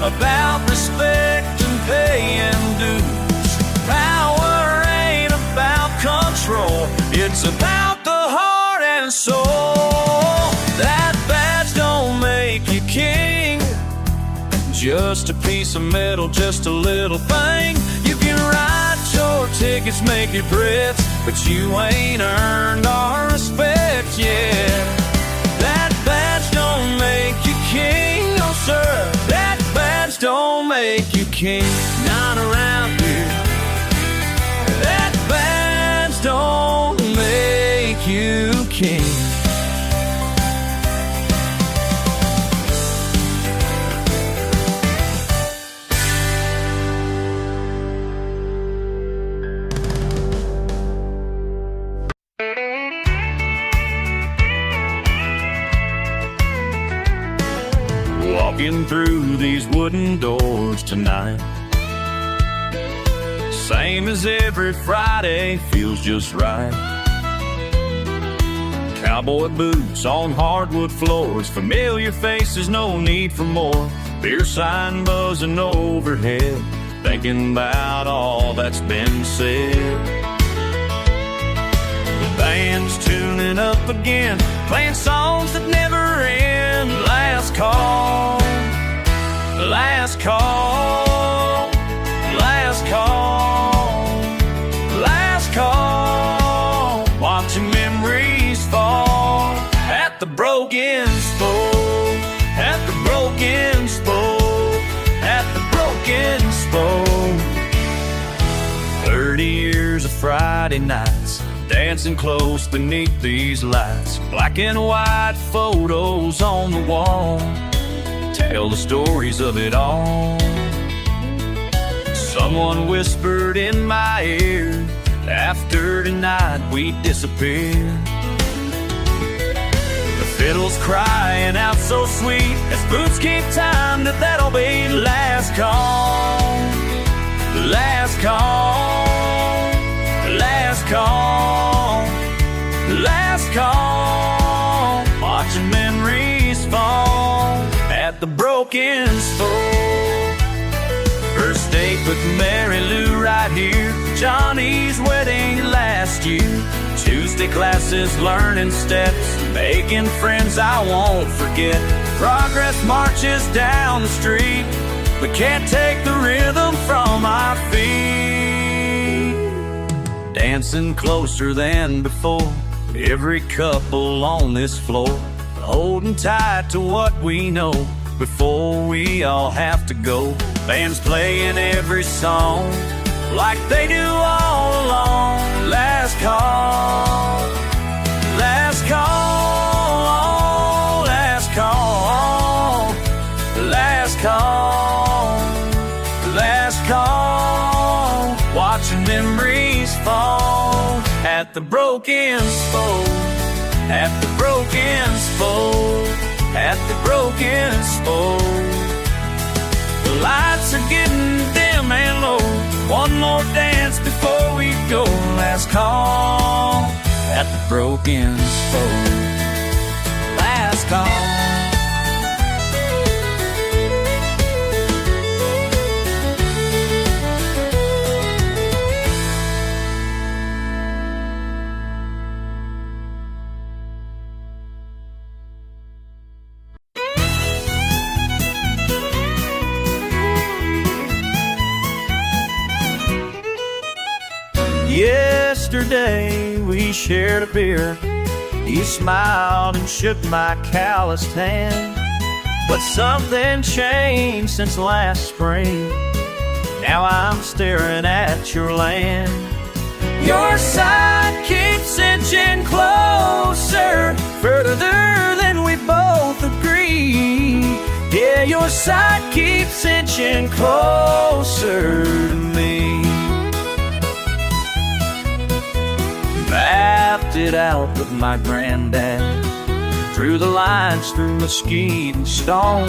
About respect and paying dues. Power ain't about control, it's about the heart and soul. That badge don't make you king. Just a piece of metal, just a little thing. You can write your tickets, make your threats, but you ain't earned our respect yet. That badge don't make you king, no sir. That badge don't make you king, not around here. That badge don't make you king. Walking through these wooden doors tonight, same as every Friday, feels just right. Cowboy boots on hardwood floors, familiar faces, no need for more. Beer sign buzzing overhead, thinking about all that's been said. The band's tuning up again, playing songs that never end. Last call, last call, last call, last call. Watching memories fall at the broken spoke, at the broken spoke, at the broken spoke. 30 years of Friday nights, dancing close beneath these lights. Black and white photos on the wall tell the stories of it all. Someone whispered in my ear, after tonight we disappear. The fiddle's crying out so sweet as boots keep time that that'll be last call, last call, last call, last call. Watching memories fall at the broken spoke. First date with Mary Lou right here, Johnny's wedding last year. Tuesday classes, learning steps, making friends I won't forget. Progress marches down the street, but can't take the rhythm from our feet. Dancing closer than before, every couple on this floor, holding tight to what we know before we all have to go. Bands playing every song like they do all along. Last call, last call, last call, last call, last call. Watching memories fall at the broken spoke, at the broken spoke, at the broken spoke. The lights are getting dim and low. One more dance before we go. Last call at the broken spoke. Last call. Yesterday we shared a beer. You smiled and shook my calloused hand. But something changed since last spring. Now I'm staring at your land. Your side keeps inching closer, further than we both agree. Yeah, your side keeps inching closer to me. Mapped it out with my granddad, drew the lines through mesquite and stone.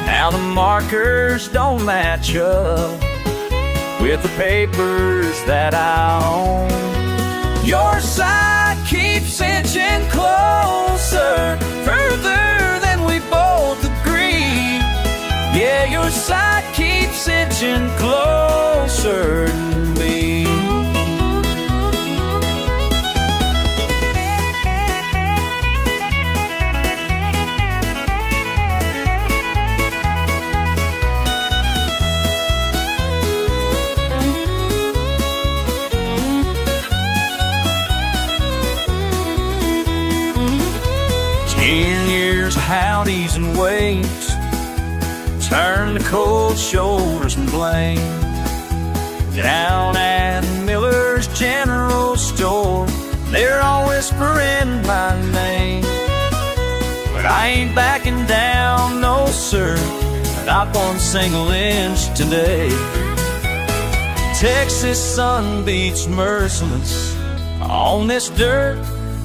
Now the markers don't match up with the papers that I own. Your side keeps inching closer, further than we both agree. Yeah, your side keeps inching closer to me. 10 years of howdies and waits turned to cold shoulders and blame. Down at Miller's General Store, they're all whispering my name. But I ain't backing down, no sir, not one single inch today. Texas sun beats merciless on this dirt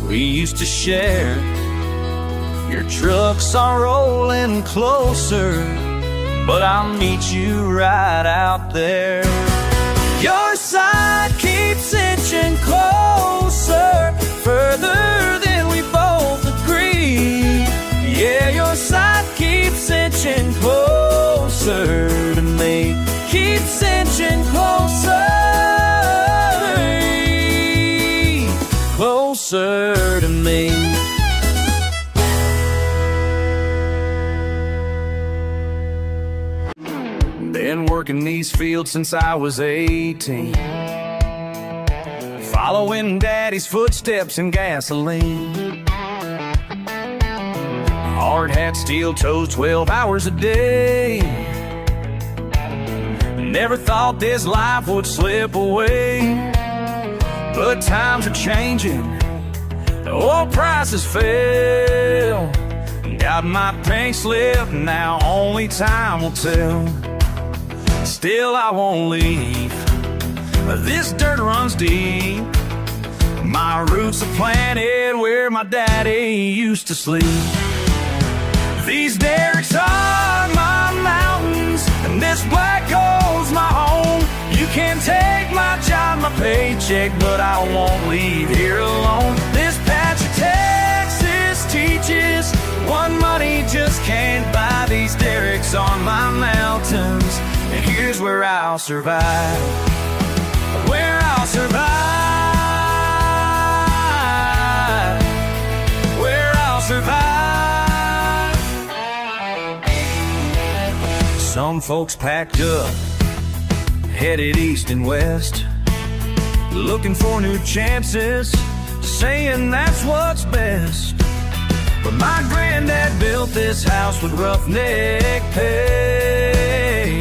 we used to share. Your trucks are rolling closer, but I'll meet you right out there. Your side keeps inching closer, further than we both agree. Yeah, your side keeps inching closer to me, keeps inching closer, closer to me. Been working these fields since I was 18, following Daddy's footsteps in gasoline. Hard hat, steel toes, 12 hours a day. Never thought this life would slip away, but times are changing, the oil prices fell. Got my pink slip, now only time will tell. Still I won't leave, this dirt runs deep. My roots are planted where my daddy used to sleep. These derricks are my mountains, and this black hole's my home. You can take my job, my paycheck, but I won't leave here alone. This patch of Texas teaches what money just can't buy. These derricks are my mountains, and here's where I'll survive, where I'll survive, where I'll survive. Some folks packed up, headed east and west, looking for new chances, saying that's what's best. But my granddad built this house with roughneck pay,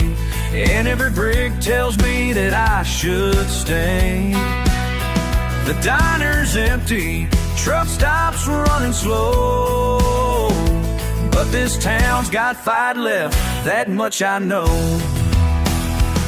and every brick tells me that I should stay. The diner's empty, truck stops running slow, but this town's got fight left, that much I know.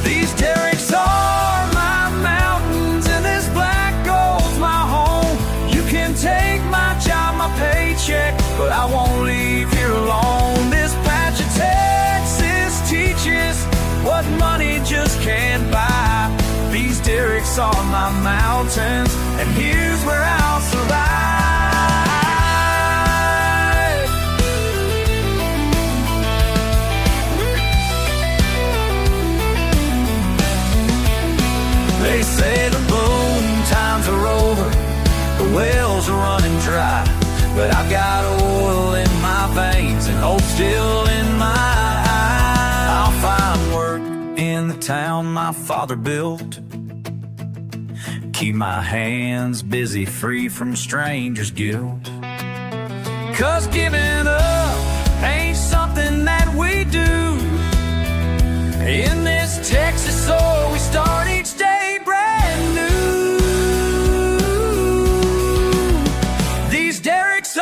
These derricks are my mountains, and this black gold's my home. You can take my job, my paycheck, but I won't leave here alone. This patch of Texas teaches what money just can't buy. These derricks are my mountains, and here's where I'll survive. They say the boom times are over, the wells are running dry, but I've got oil in my veins and hope still in my eyes. I'll find work in the town my father built, keep my hands busy, free from strangers' guilt. 'Cause giving up ain't something that we do. In this Texas soil we start each day brand new. These derricks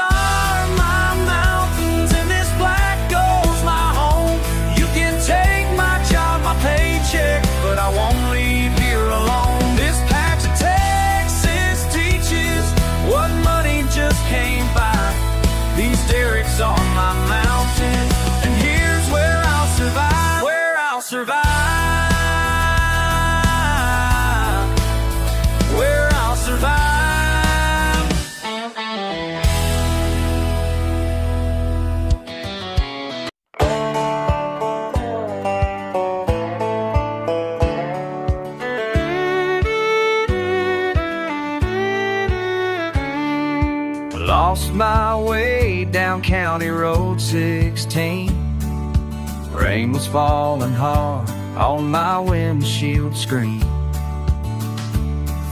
Lost my way down County Road 16. Rain was falling hard on my windshield screen.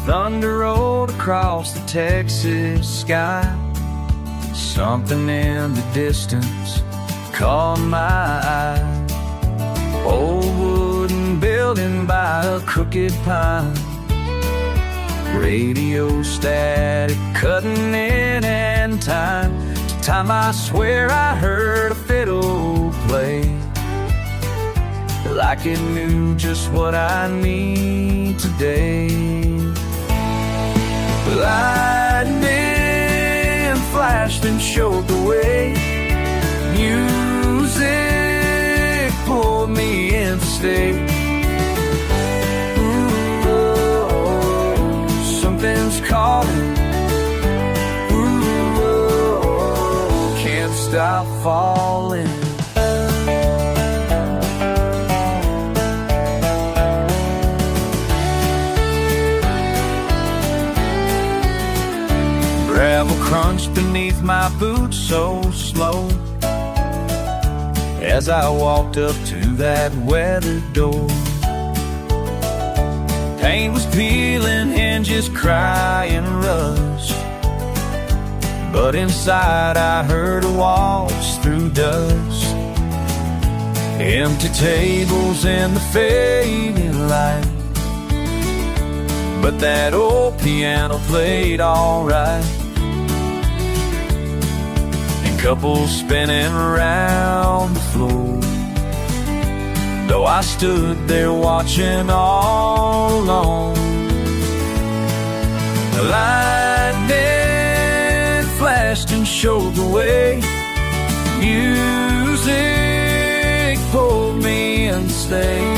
Thunder rolled across the Texas sky. Something in the distance caught my eye. Old wooden building by a crooked pine. Radio static cutting in and time to time. I swear I heard a fiddle play, like it knew just what I need today. Lightning flashed and showed the way. Music pulled me in to stay. Something's calling. Ooh, can't stop falling. Gravel crunched beneath my boots so slow as I walked up to that weathered door. Paint was peeling, hinges crying rust, but inside I heard a waltz through dust. Empty tables in the fading light, but that old piano played alright. And couples spinning around the floor, though I stood there watching all alone. The lightning flashed and showed the way. Music pulled me and stayed.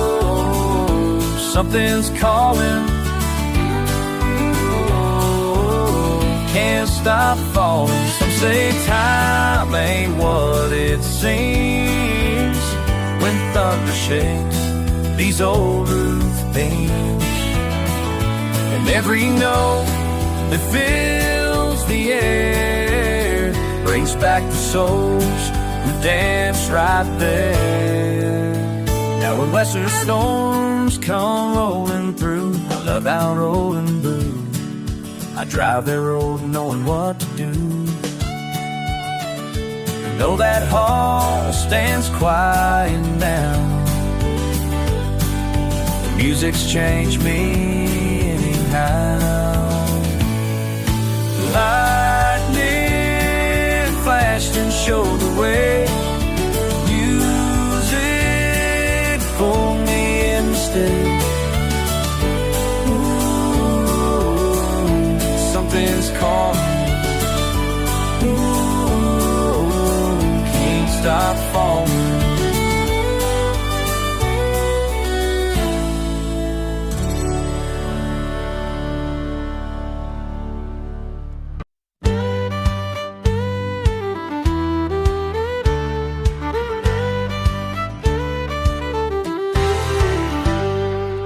Oh, something's calling. Oh, can't stop falling. Some say time ain't what it seems when thunder shakes these old roof beams. And every note that fills the air brings back the souls who danced right there. Now when lesser storms come rolling through, I love out rolling blue. I drive that road knowing what to do. Know that hall stands quiet down. The music's changed me anyhow. Lightning flashed and showed the way. Music pulled me in to stay. Ooh, something's calling. Stop falling.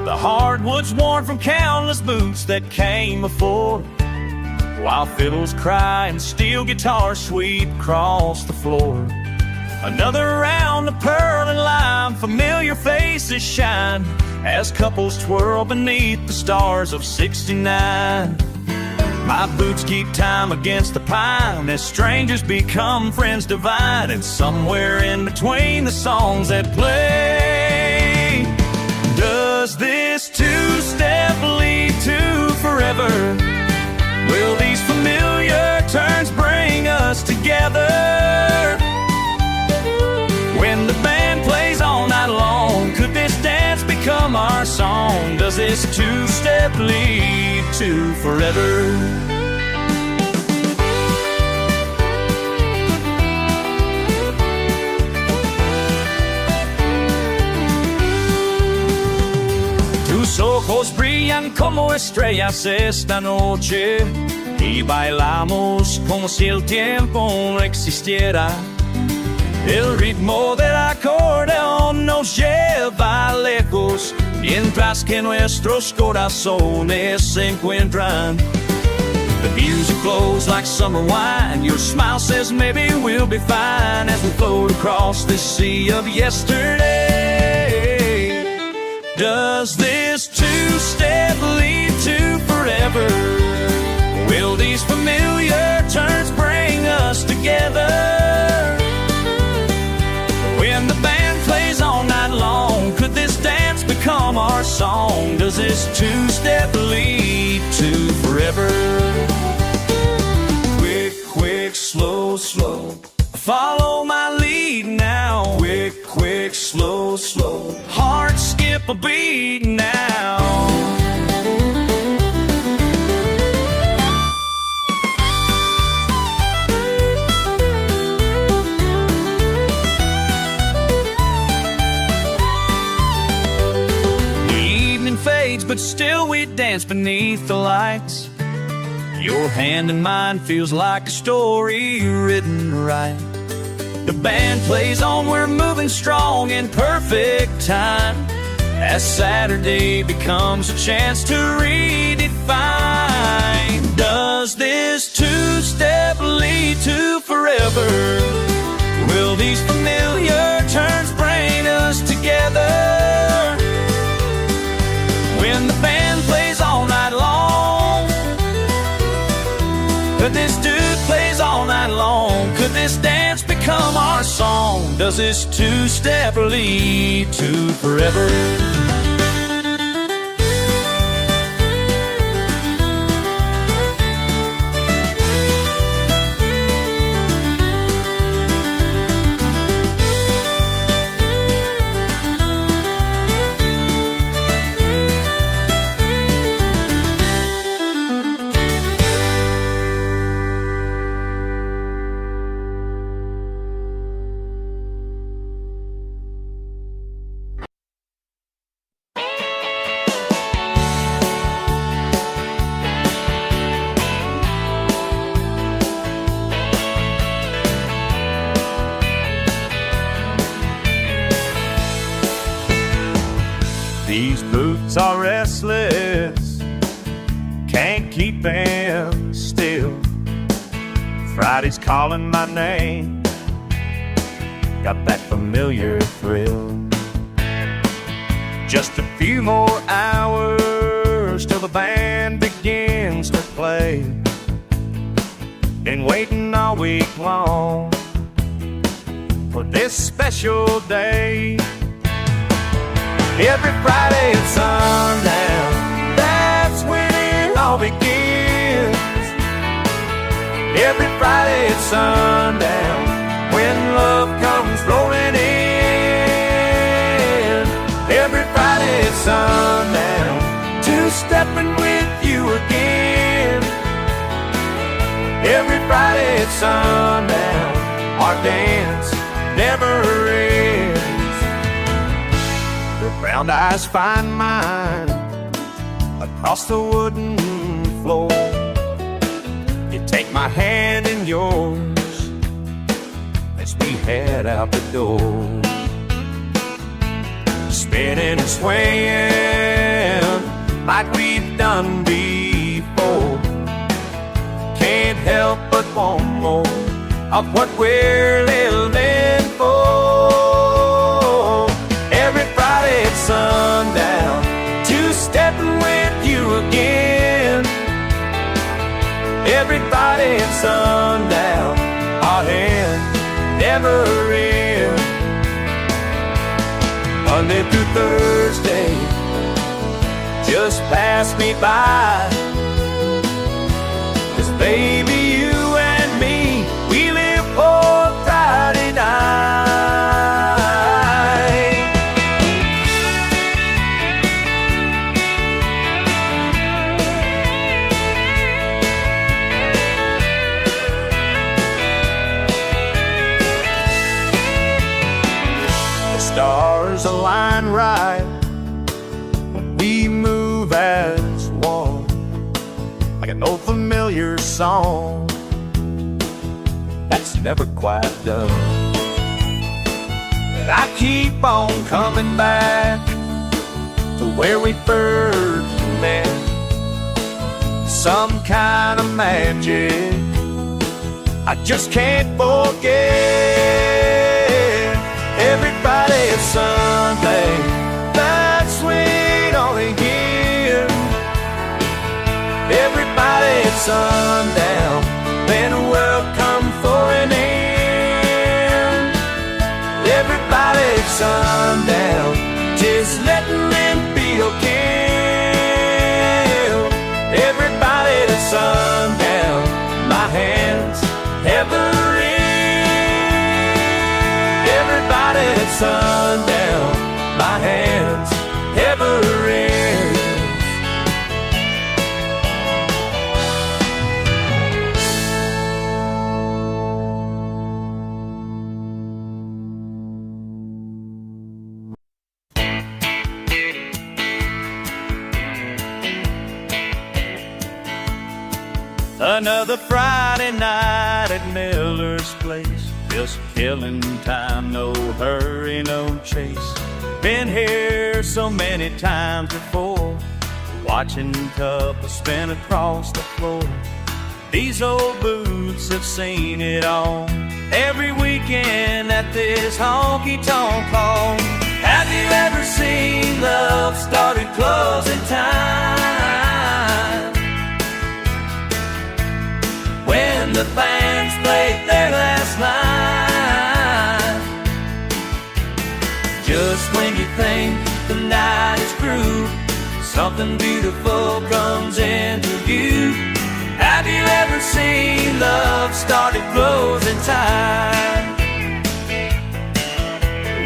The hardwood's worn from countless boots that came before, while fiddles cry and steel guitars sweep across the floor. Another round of pearl and lime, familiar faces shine as couples twirl beneath the stars of '69. My boots keep time against the pine as strangers become friends divine. And somewhere in between the songs that play, does this two-step lead to forever? Will these familiar turns bring us together? When the band plays all night long, could this dance become our song? Does this two-step lead to forever? Tus ojos brillan como estrellas esta noche y bailamos como si el tiempo no existiera. El ritmo del acordeón nos lleva lejos, mientras que nuestros corazones se encuentran. like summer wine. Your smile says maybe we'll be fine as we float across this sea of yesterday. Does this two-step lead to forever? Will these familiar turns bring us together? When the band plays all night long, could this dance become our song? Does this two-step lead to forever? Quick, quick, slow, slow, follow my lead now. Quick, quick, slow, slow, heart skip a beat now. Fades, but still we dance beneath the lights. Your hand in mine feels like a story written right. The band plays on, we're moving strong in perfect time, as Saturday becomes a chance to redefine. Does this two-step lead to forever? Will these familiar turns bring us together? When the band plays all night long, could this dude plays all night long? Could this dance become our song? Does this two-step lead to forever? These boots are restless, can't keep them still. Friday's calling my name, got that familiar thrill. Just a few more hours till the band begins to play. Been waiting all week long for this special day. Every Friday at sundown, that's when it all begins. Every Friday at sundown, when love comes rolling in. Every Friday at sundown, two-stepping with you again. Every Friday at sundown, our dance never ends. Brown eyes find mine across the wooden floor. You take my hand in yours as we head out the door. Spinning and swaying like we've done before. Can't help but want more of what we're living for. Every Friday at sundown, two-stepping with you again. Every Friday at sundown, our hands never end. Monday through Thursday just pass me by. 'Cause baby, you and me, we live for Friday night. Stars align right when we move as one, like an old familiar song that's never quite done. But I keep on coming back to where we first met. Some kind of magic I just can't forget every Friday and Sunday. That's sweet only here. Everybody at sundown, then the world come for an end. Everybody at sundown, just letting them feel killed. Everybody at sundown, my hands ever in. Everybody at sundown, my hands ever in. Another Friday night at Miller's place, just killing time, no hurry, no chase. Been here so many times before, watching couples spin across the floor. These old boots have seen it all. Every weekend at this honky-tonk hall. Have you ever seen love started closing time? When the band's played their last line, just when you think the night is through, something beautiful comes into view. Have you ever seen love started closing time?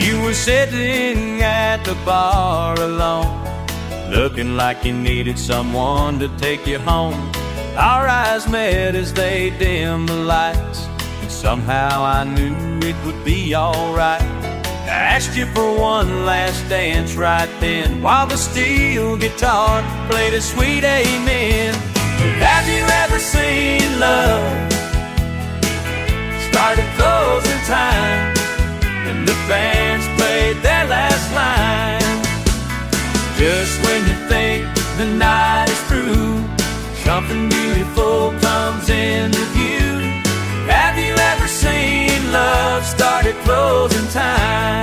You were sitting at the bar alone, looking like you needed someone to take you home. Our eyes met as they dimmed the lights, and somehow I knew it would be alright. I asked you for one last dance right then, while the steel guitar played a sweet amen. Have you ever seen love started closing time, and the band's played their last line? Just when you think the night is through, something beautiful comes into view. Have you ever seen love started closing time?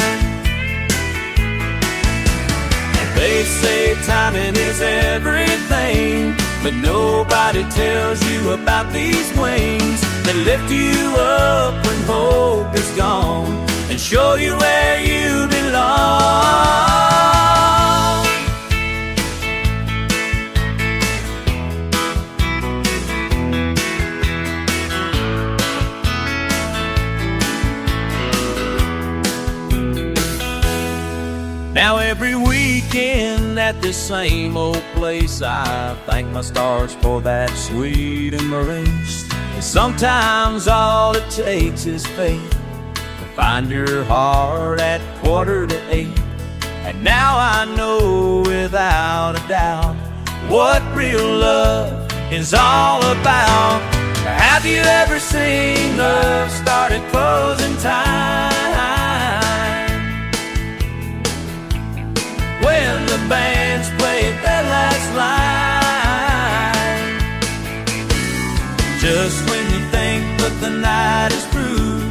They say timing is everything, but nobody tells you about these wings that lift you up when hope is gone and show you where you belong. Now every weekend at this same old place, I thank my stars for that sweet embrace. And sometimes all it takes is faith to find your heart at 7:45. And now I know without a doubt what real love is all about. Have you ever seen love started closing time? When the band's played their last line, just when you think that the night is through,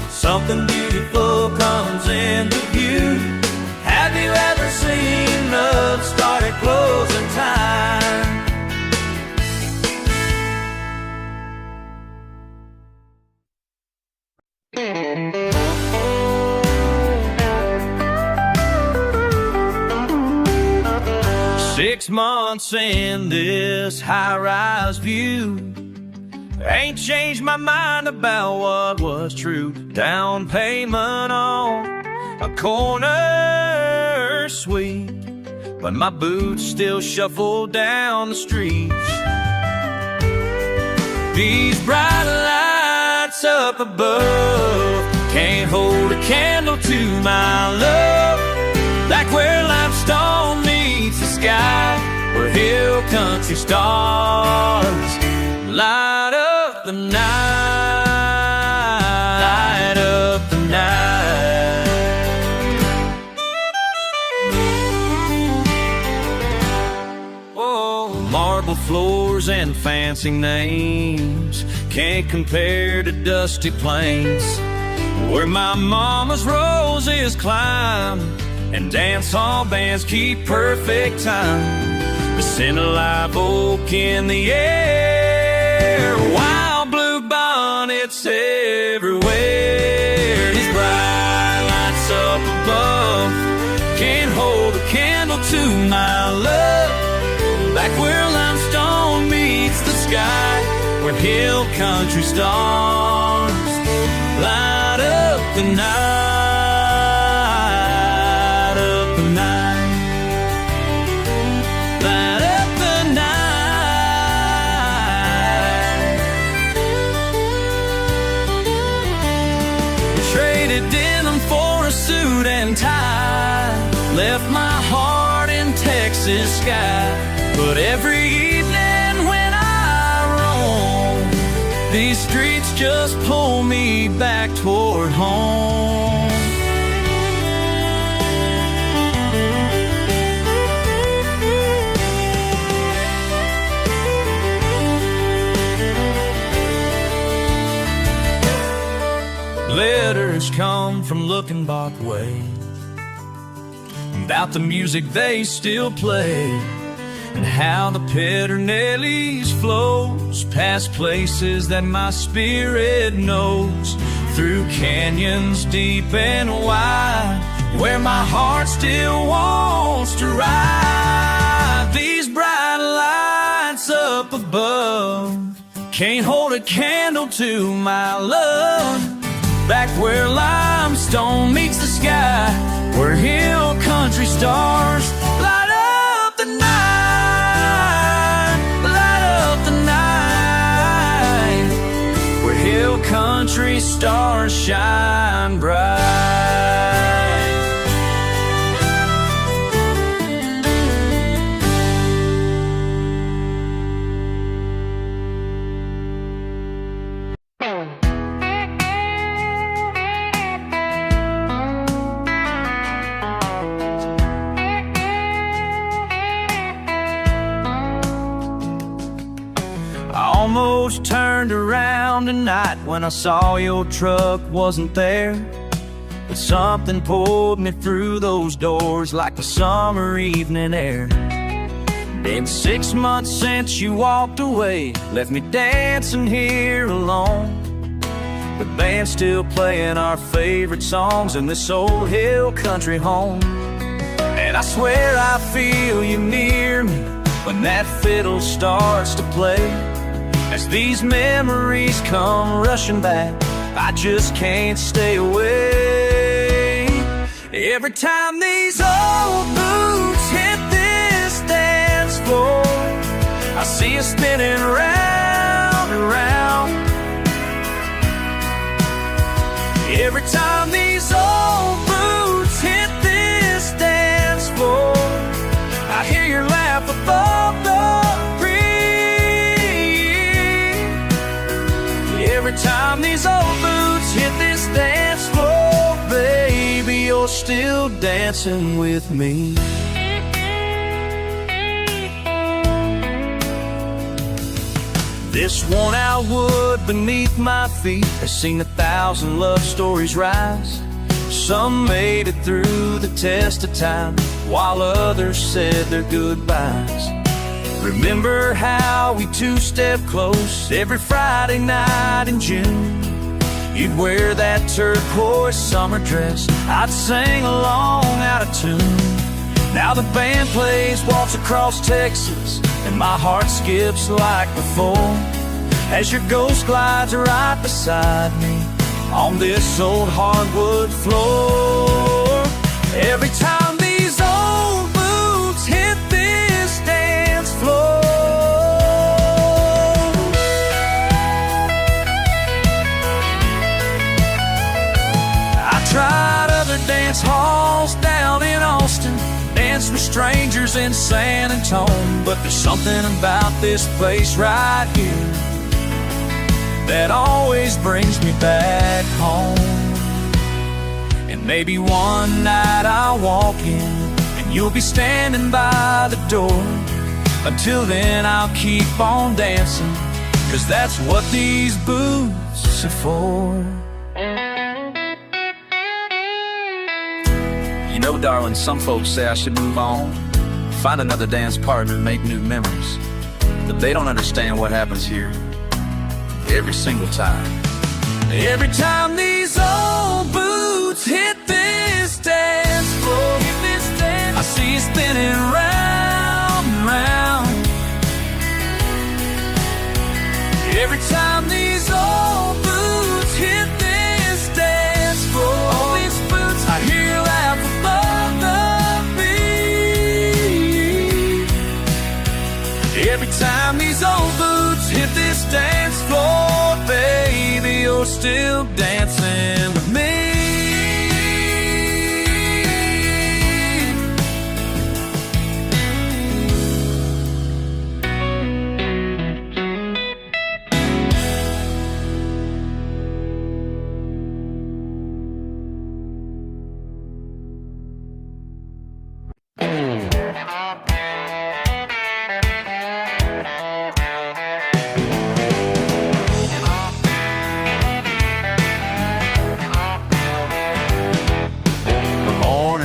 something beautiful comes into view. Have you ever seen love started closing time? 6 months in this high-rise view, ain't changed my mind about what was true. Down payment on a corner suite, but my boots still shuffle down the streets. These bright lights up above can't hold a candle to my love. Like where limestone meets the sky, where hill country stars light up the night, light up the night. Oh, marble floor doors and fancy names can't compare to dusty plains where my mama's roses climb and dance hall bands keep perfect time. The scent of live oak in the air, wild blue bonnets everywhere. These bright lights up above can't hold a candle to my love. Back where limestone meets the sky, where hill country stars light up the night, up the night, light up the night. Traded denim for a suit and tie, left my heart in Texas sky. But every evening when I roam, these streets just pull me back toward home. Letters come from looking Bob way about the music they still play, and how the Pedernales flows past places that my spirit knows, through canyons deep and wide, where my heart still wants to ride. These bright lights up above can't hold a candle to my love. Back where limestone meets the sky, where hill country stars light up the night, light up the night, where hill country stars shine bright. Almost turned around tonight when I saw your truck wasn't there, but something pulled me through those doors like the summer evening air. Been 6 months since you walked away, left me dancing here alone. The band's still playing our favorite songs in this old hill country home. And I swear I feel you near me when that fiddle starts to play. As these memories come rushing back, I just can't stay away. Every time these old boots hit this dance floor, I see us spinning round and round. Every time these old boots hit this dance floor, I hear your laugh above the every time these old boots hit this dance floor, baby, you're still dancing with me. This worn-out wood beneath my feet has seen 1,000 love stories rise. Some made it through the test of time, while others said their goodbyes. Remember how we two-step close every Friday night in June? You'd wear that turquoise summer dress, I'd sing along out of tune. Now the band plays Waltz Across Texas, and my heart skips like before, as your ghost glides right beside me on this old hardwood floor. Every time these old boots hit this dance floor, I tried other dance halls down in Austin, danced with strangers in San Antonio, but there's something about this place right here that always brings me back home. And maybe one night I'll walk in and you'll be standing by the door, Until then, I'll keep on dancing, 'cause that's what these boots are for. You know, darling, some folks say I should move on, find another dance partner and make new memories. But they don't understand what happens here every single time. Every time these old boots hit this dance floor, I see you spinning round and round. Every time these old boots hit this dance floor, I hear you laugh above the beat. Every time these old boots hit this dance floor, baby, you're still dancing with me.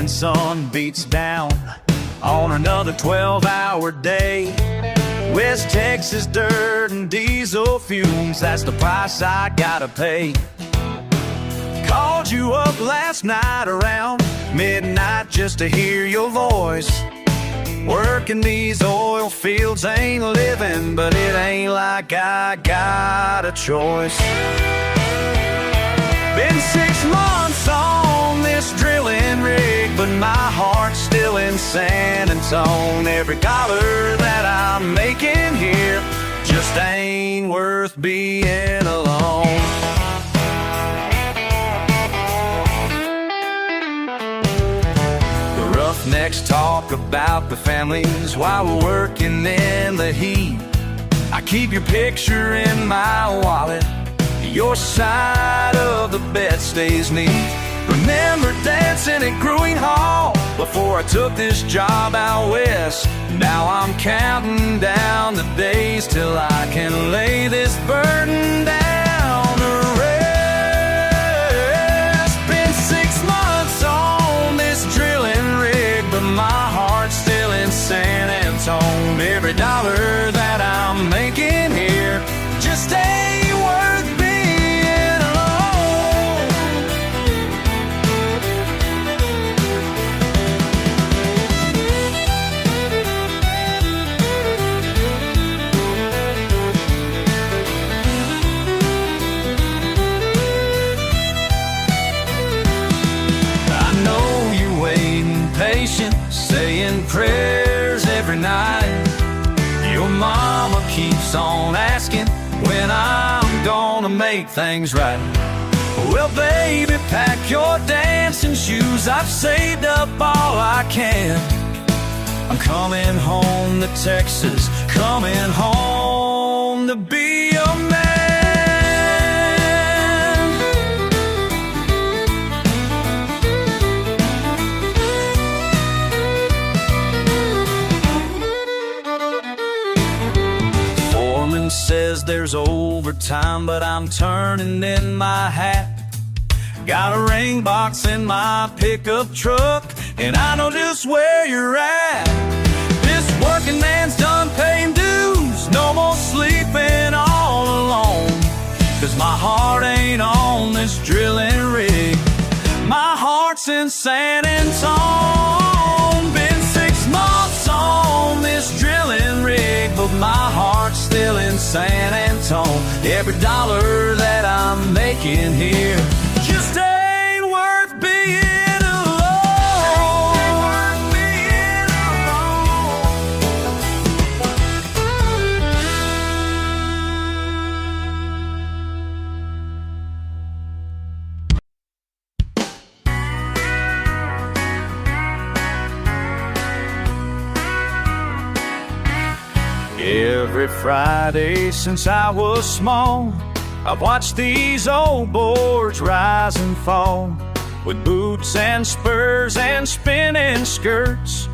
Sun beats down on another 12-hour day. West Texas dirt and diesel fumes, that's the price I gotta pay. Called you up last night around midnight just to hear your voice. Working these oil fields ain't living, but it ain't like I got a choice. Been 6 months on this drilling rig, but my heart's still in San Antone. Every dollar that I'm making here just ain't worth being alone. The roughnecks talk about the families while we're working in the heat. I keep your picture in my wallet, your side of the bed stays neat. Remember dancing at Growing Hall before I took this job out west. Now I'm counting down the days till I can lay this burden down to rest. Been 6 months on this drilling rig, but my heart's still in San Antone. Every dollar that I'm making here just ain't worth being. Saying prayers every night. Your mama keeps on asking when I'm gonna make things right. Well, baby, pack your dancing shoes. I've saved up all I can. I'm coming home to Texas, coming home to be a man. Says there's overtime, but I'm turning in my hat. Got a ring box in my pickup truck, and I know just where you're at. This working man's done paying dues, no more sleeping all alone. 'Cause my heart ain't on this drilling rig, my heart's in San Antone. Been 6 months on this drilling rig, but my heart's still in San Antone. Every dollar that I'm making here just ain't worth being alone. Ain't worth being alone. Every Friday since I was small, I've watched these old boards rise and fall, with boots and spurs and spinning skirts.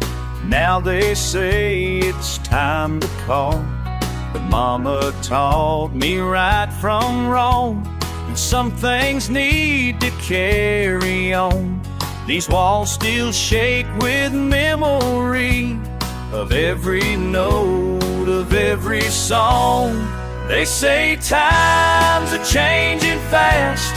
Now they say it's time to call, but Mama taught me right from wrong, and some things need to carry on. These walls still shake with memory of every note of every song. They say times are changing fast,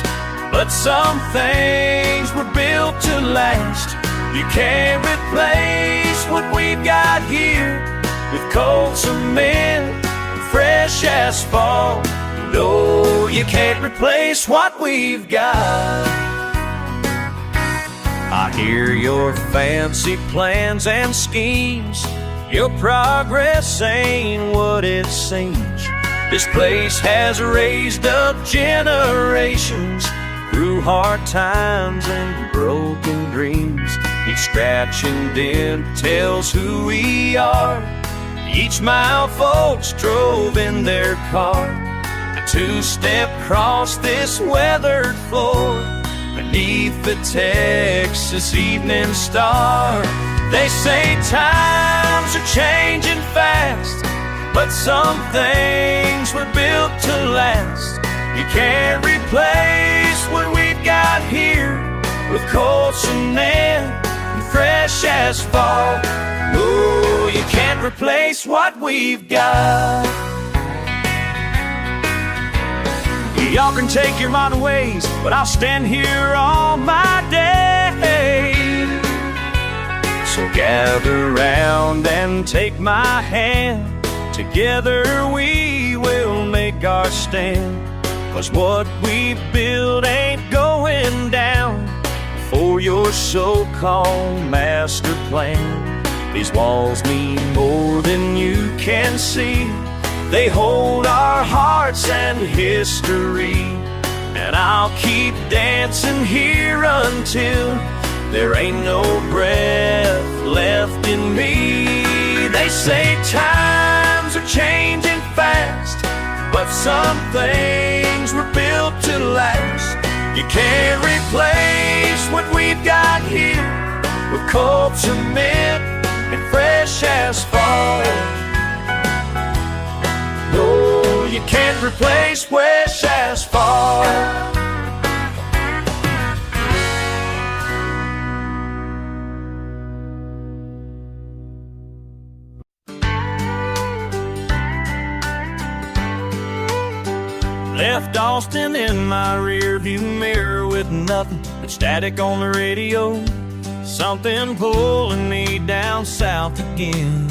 but some things were built to last. You can't replace what we've got here with cold cement and fresh asphalt. No, you can't replace what we've got. I hear your fancy plans and schemes. Your progress ain't what it seems. This place has raised up generations through hard times and broken dreams. Each scratch and dent tells who we are. Each mile folks drove in their car, a two-step across this weathered floor beneath the Texas evening star. They say times are changing fast, but some things were built to last. You can't replace what we've got here with cold cement and fresh asphalt. No, you can't replace what we've got. Y'all can take your modern ways, but I'll stand here all my days. So gather round and take my hand. Together we will make our stand. 'Cause what we build ain't going down for your so-called master plan. These walls mean more than you can see. They hold our hearts and history, and I'll keep dancing here until there ain't no breath left in me. They say times are changing fast, but some things were built to last. You can't replace what we've got here with cold cement and fresh asphalt. No, you can't replace fresh asphalt. Left Austin in my rearview mirror with nothing but static on the radio. Something pulling me down south again,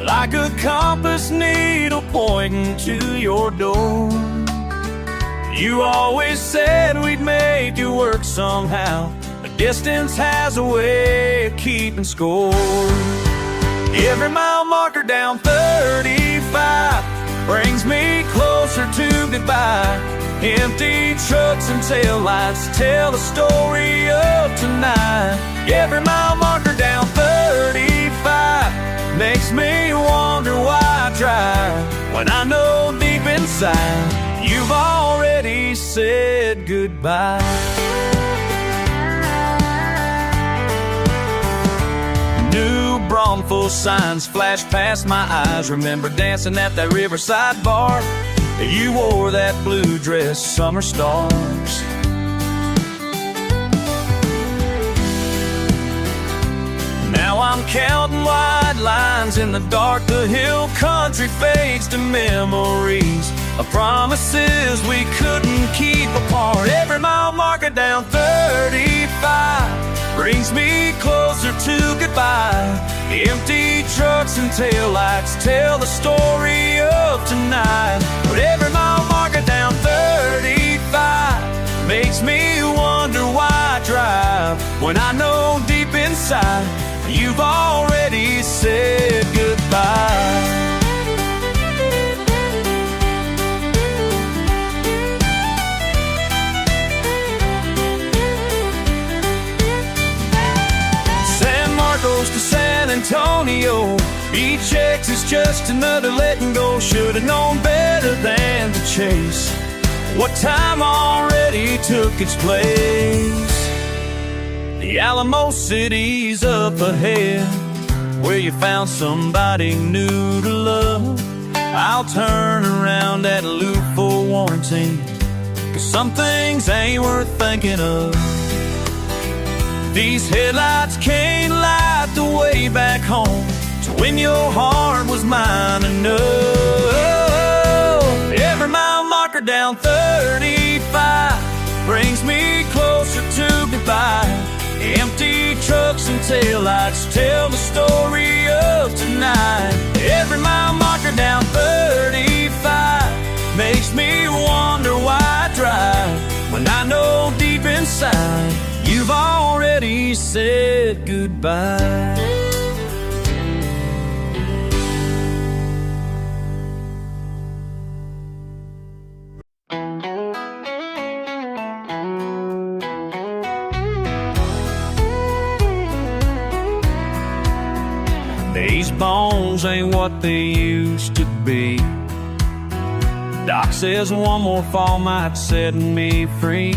like a compass needle pointing to your door. You always said we'd make it work somehow. The distance has a way of keeping score. Every mile marker down 35 brings me closer to goodbye. Empty trucks and taillights tell the story of tonight. Every mile marker down 35 makes me wonder why I drive, when I know deep inside you've already said goodbye. New Braunfels signs flash past my eyes. Remember dancing at that riverside bar. You wore that blue dress, summer stars. Now I'm counting white lines in the dark. The hill country fades to memories of promises we couldn't keep apart. Every mile marker down 35 brings me closer to goodbye. Empty trucks and taillights tell the story of tonight. But every mile marker down 35 makes me wonder why I drive, when I know deep inside you've already said goodbye. Goes to San Antonio. Each exit's just another letting go. Should've known better than to chase what time already took its place. The Alamo City's up ahead, where you found somebody new to love. I'll turn around that loop for warranty, 'cause some things ain't worth thinking of. These headlights can't light the way back home to when your heart was mine enough. Every mile marker down 35 brings me closer to goodbye. Empty trucks and taillights tell the story of tonight. Every mile marker down 35 makes me wonder why I drive, when I know deep inside you've already said goodbye. These bones ain't what they used to be. Doc says one more fall might set me free,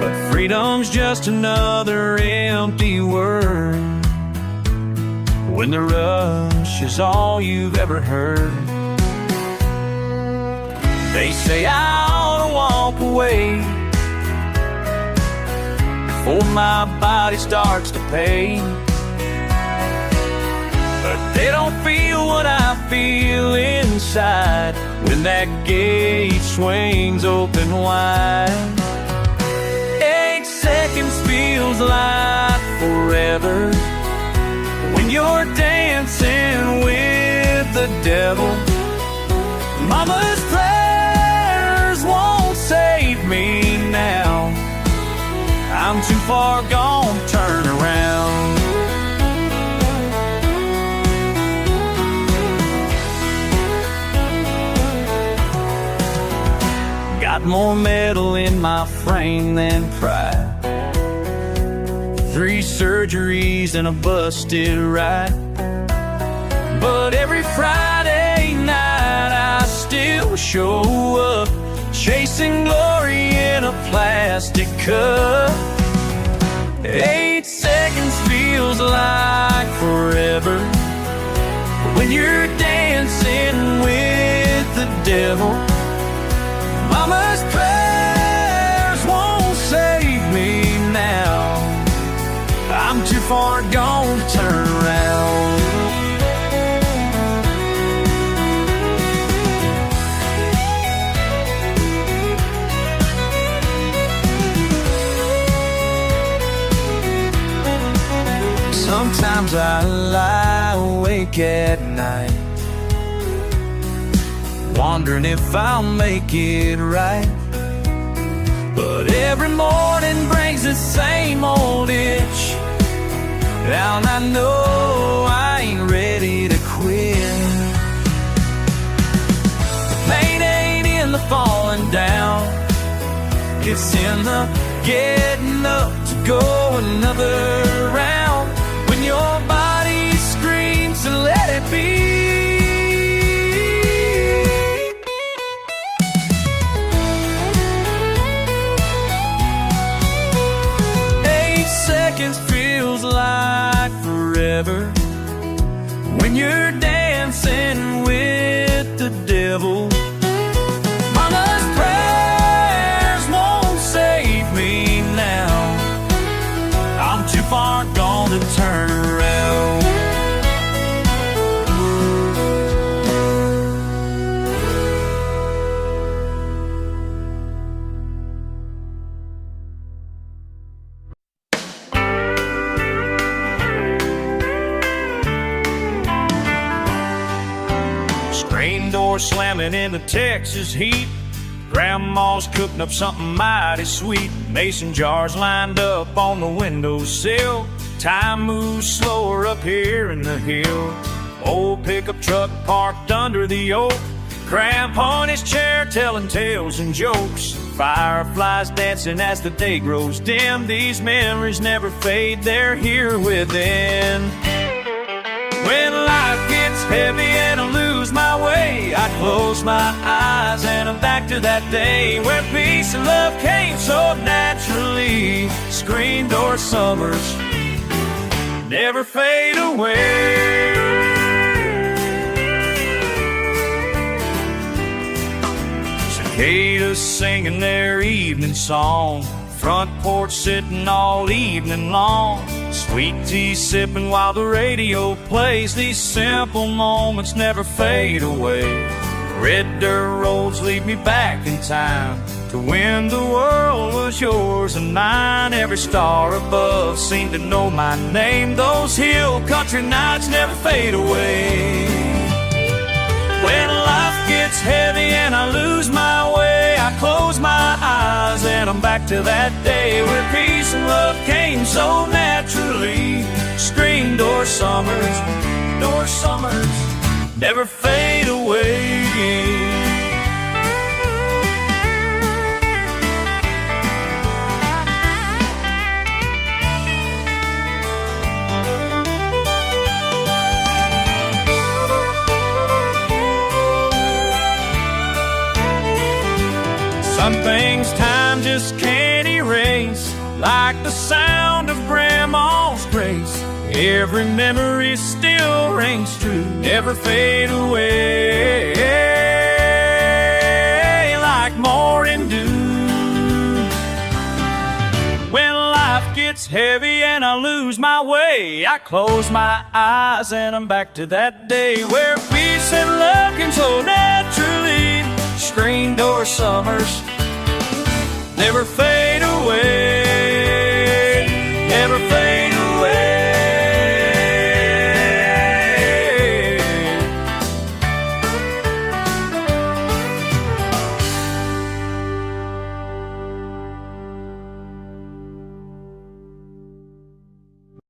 but freedom's just another empty word when the rush is all you've ever heard. They say I ought to walk away before my body starts to pay, but they don't feel what I feel inside when that gate swings open wide. 8 seconds feels like forever when you're dancing with the devil. Mama's prayers won't save me now. I'm too far gone to turn around. Got more metal in my frame than pride. 3 surgeries and a busted ride, but every Friday night I still show up, chasing glory in a plastic cup. 8 seconds feels like forever when you're dancing with the devil. Mama's prayers won't save me now. I'm too far gone to turn around. Sometimes I lie awake at night, wondering if I'll make it right. But every morning brings the same old itch, and I know I ain't ready to quit. The pain ain't in the falling down, it's in the getting up to go another round. When your body screams to let it be, 8 seconds feels like forever when you're dancing with the devil. Mama's prayers won't save me now. I'm too far gone to turn around. Screen door slamming in the Texas heat. Grandma's cooking up something mighty sweet. Mason jars lined up on the windowsill. Time moves slower up here in the hill. Old pickup truck parked under the oak. Grandpa in his chair telling tales and jokes. Fireflies dancing as the day grows dim. These memories never fade, they're here within. When life gets heavy and I lose my way, I close my eyes and I'm back to that day where peace and love came so naturally. Screen door summers never fade away. Cicadas singing their evening song, front porch sitting all evening long, sweet tea sipping while the radio plays. These simple moments never fade away. Red dirt roads lead me back in time to when the world was yours and mine. Every star above seemed to know my name. Those hill country nights never fade away. When life gets heavy and I lose my way, I close my eyes and I'm back to that day where peace and love came so naturally. Screen door summers never fade away. Some things time just can't erase, like the sound of Grandma's grace. Every memory still rings true, never fade away, like morning dew. When life gets heavy and I lose my way, I close my eyes and I'm back to that day where peace and love came so naturally. Screen door summers never fade away.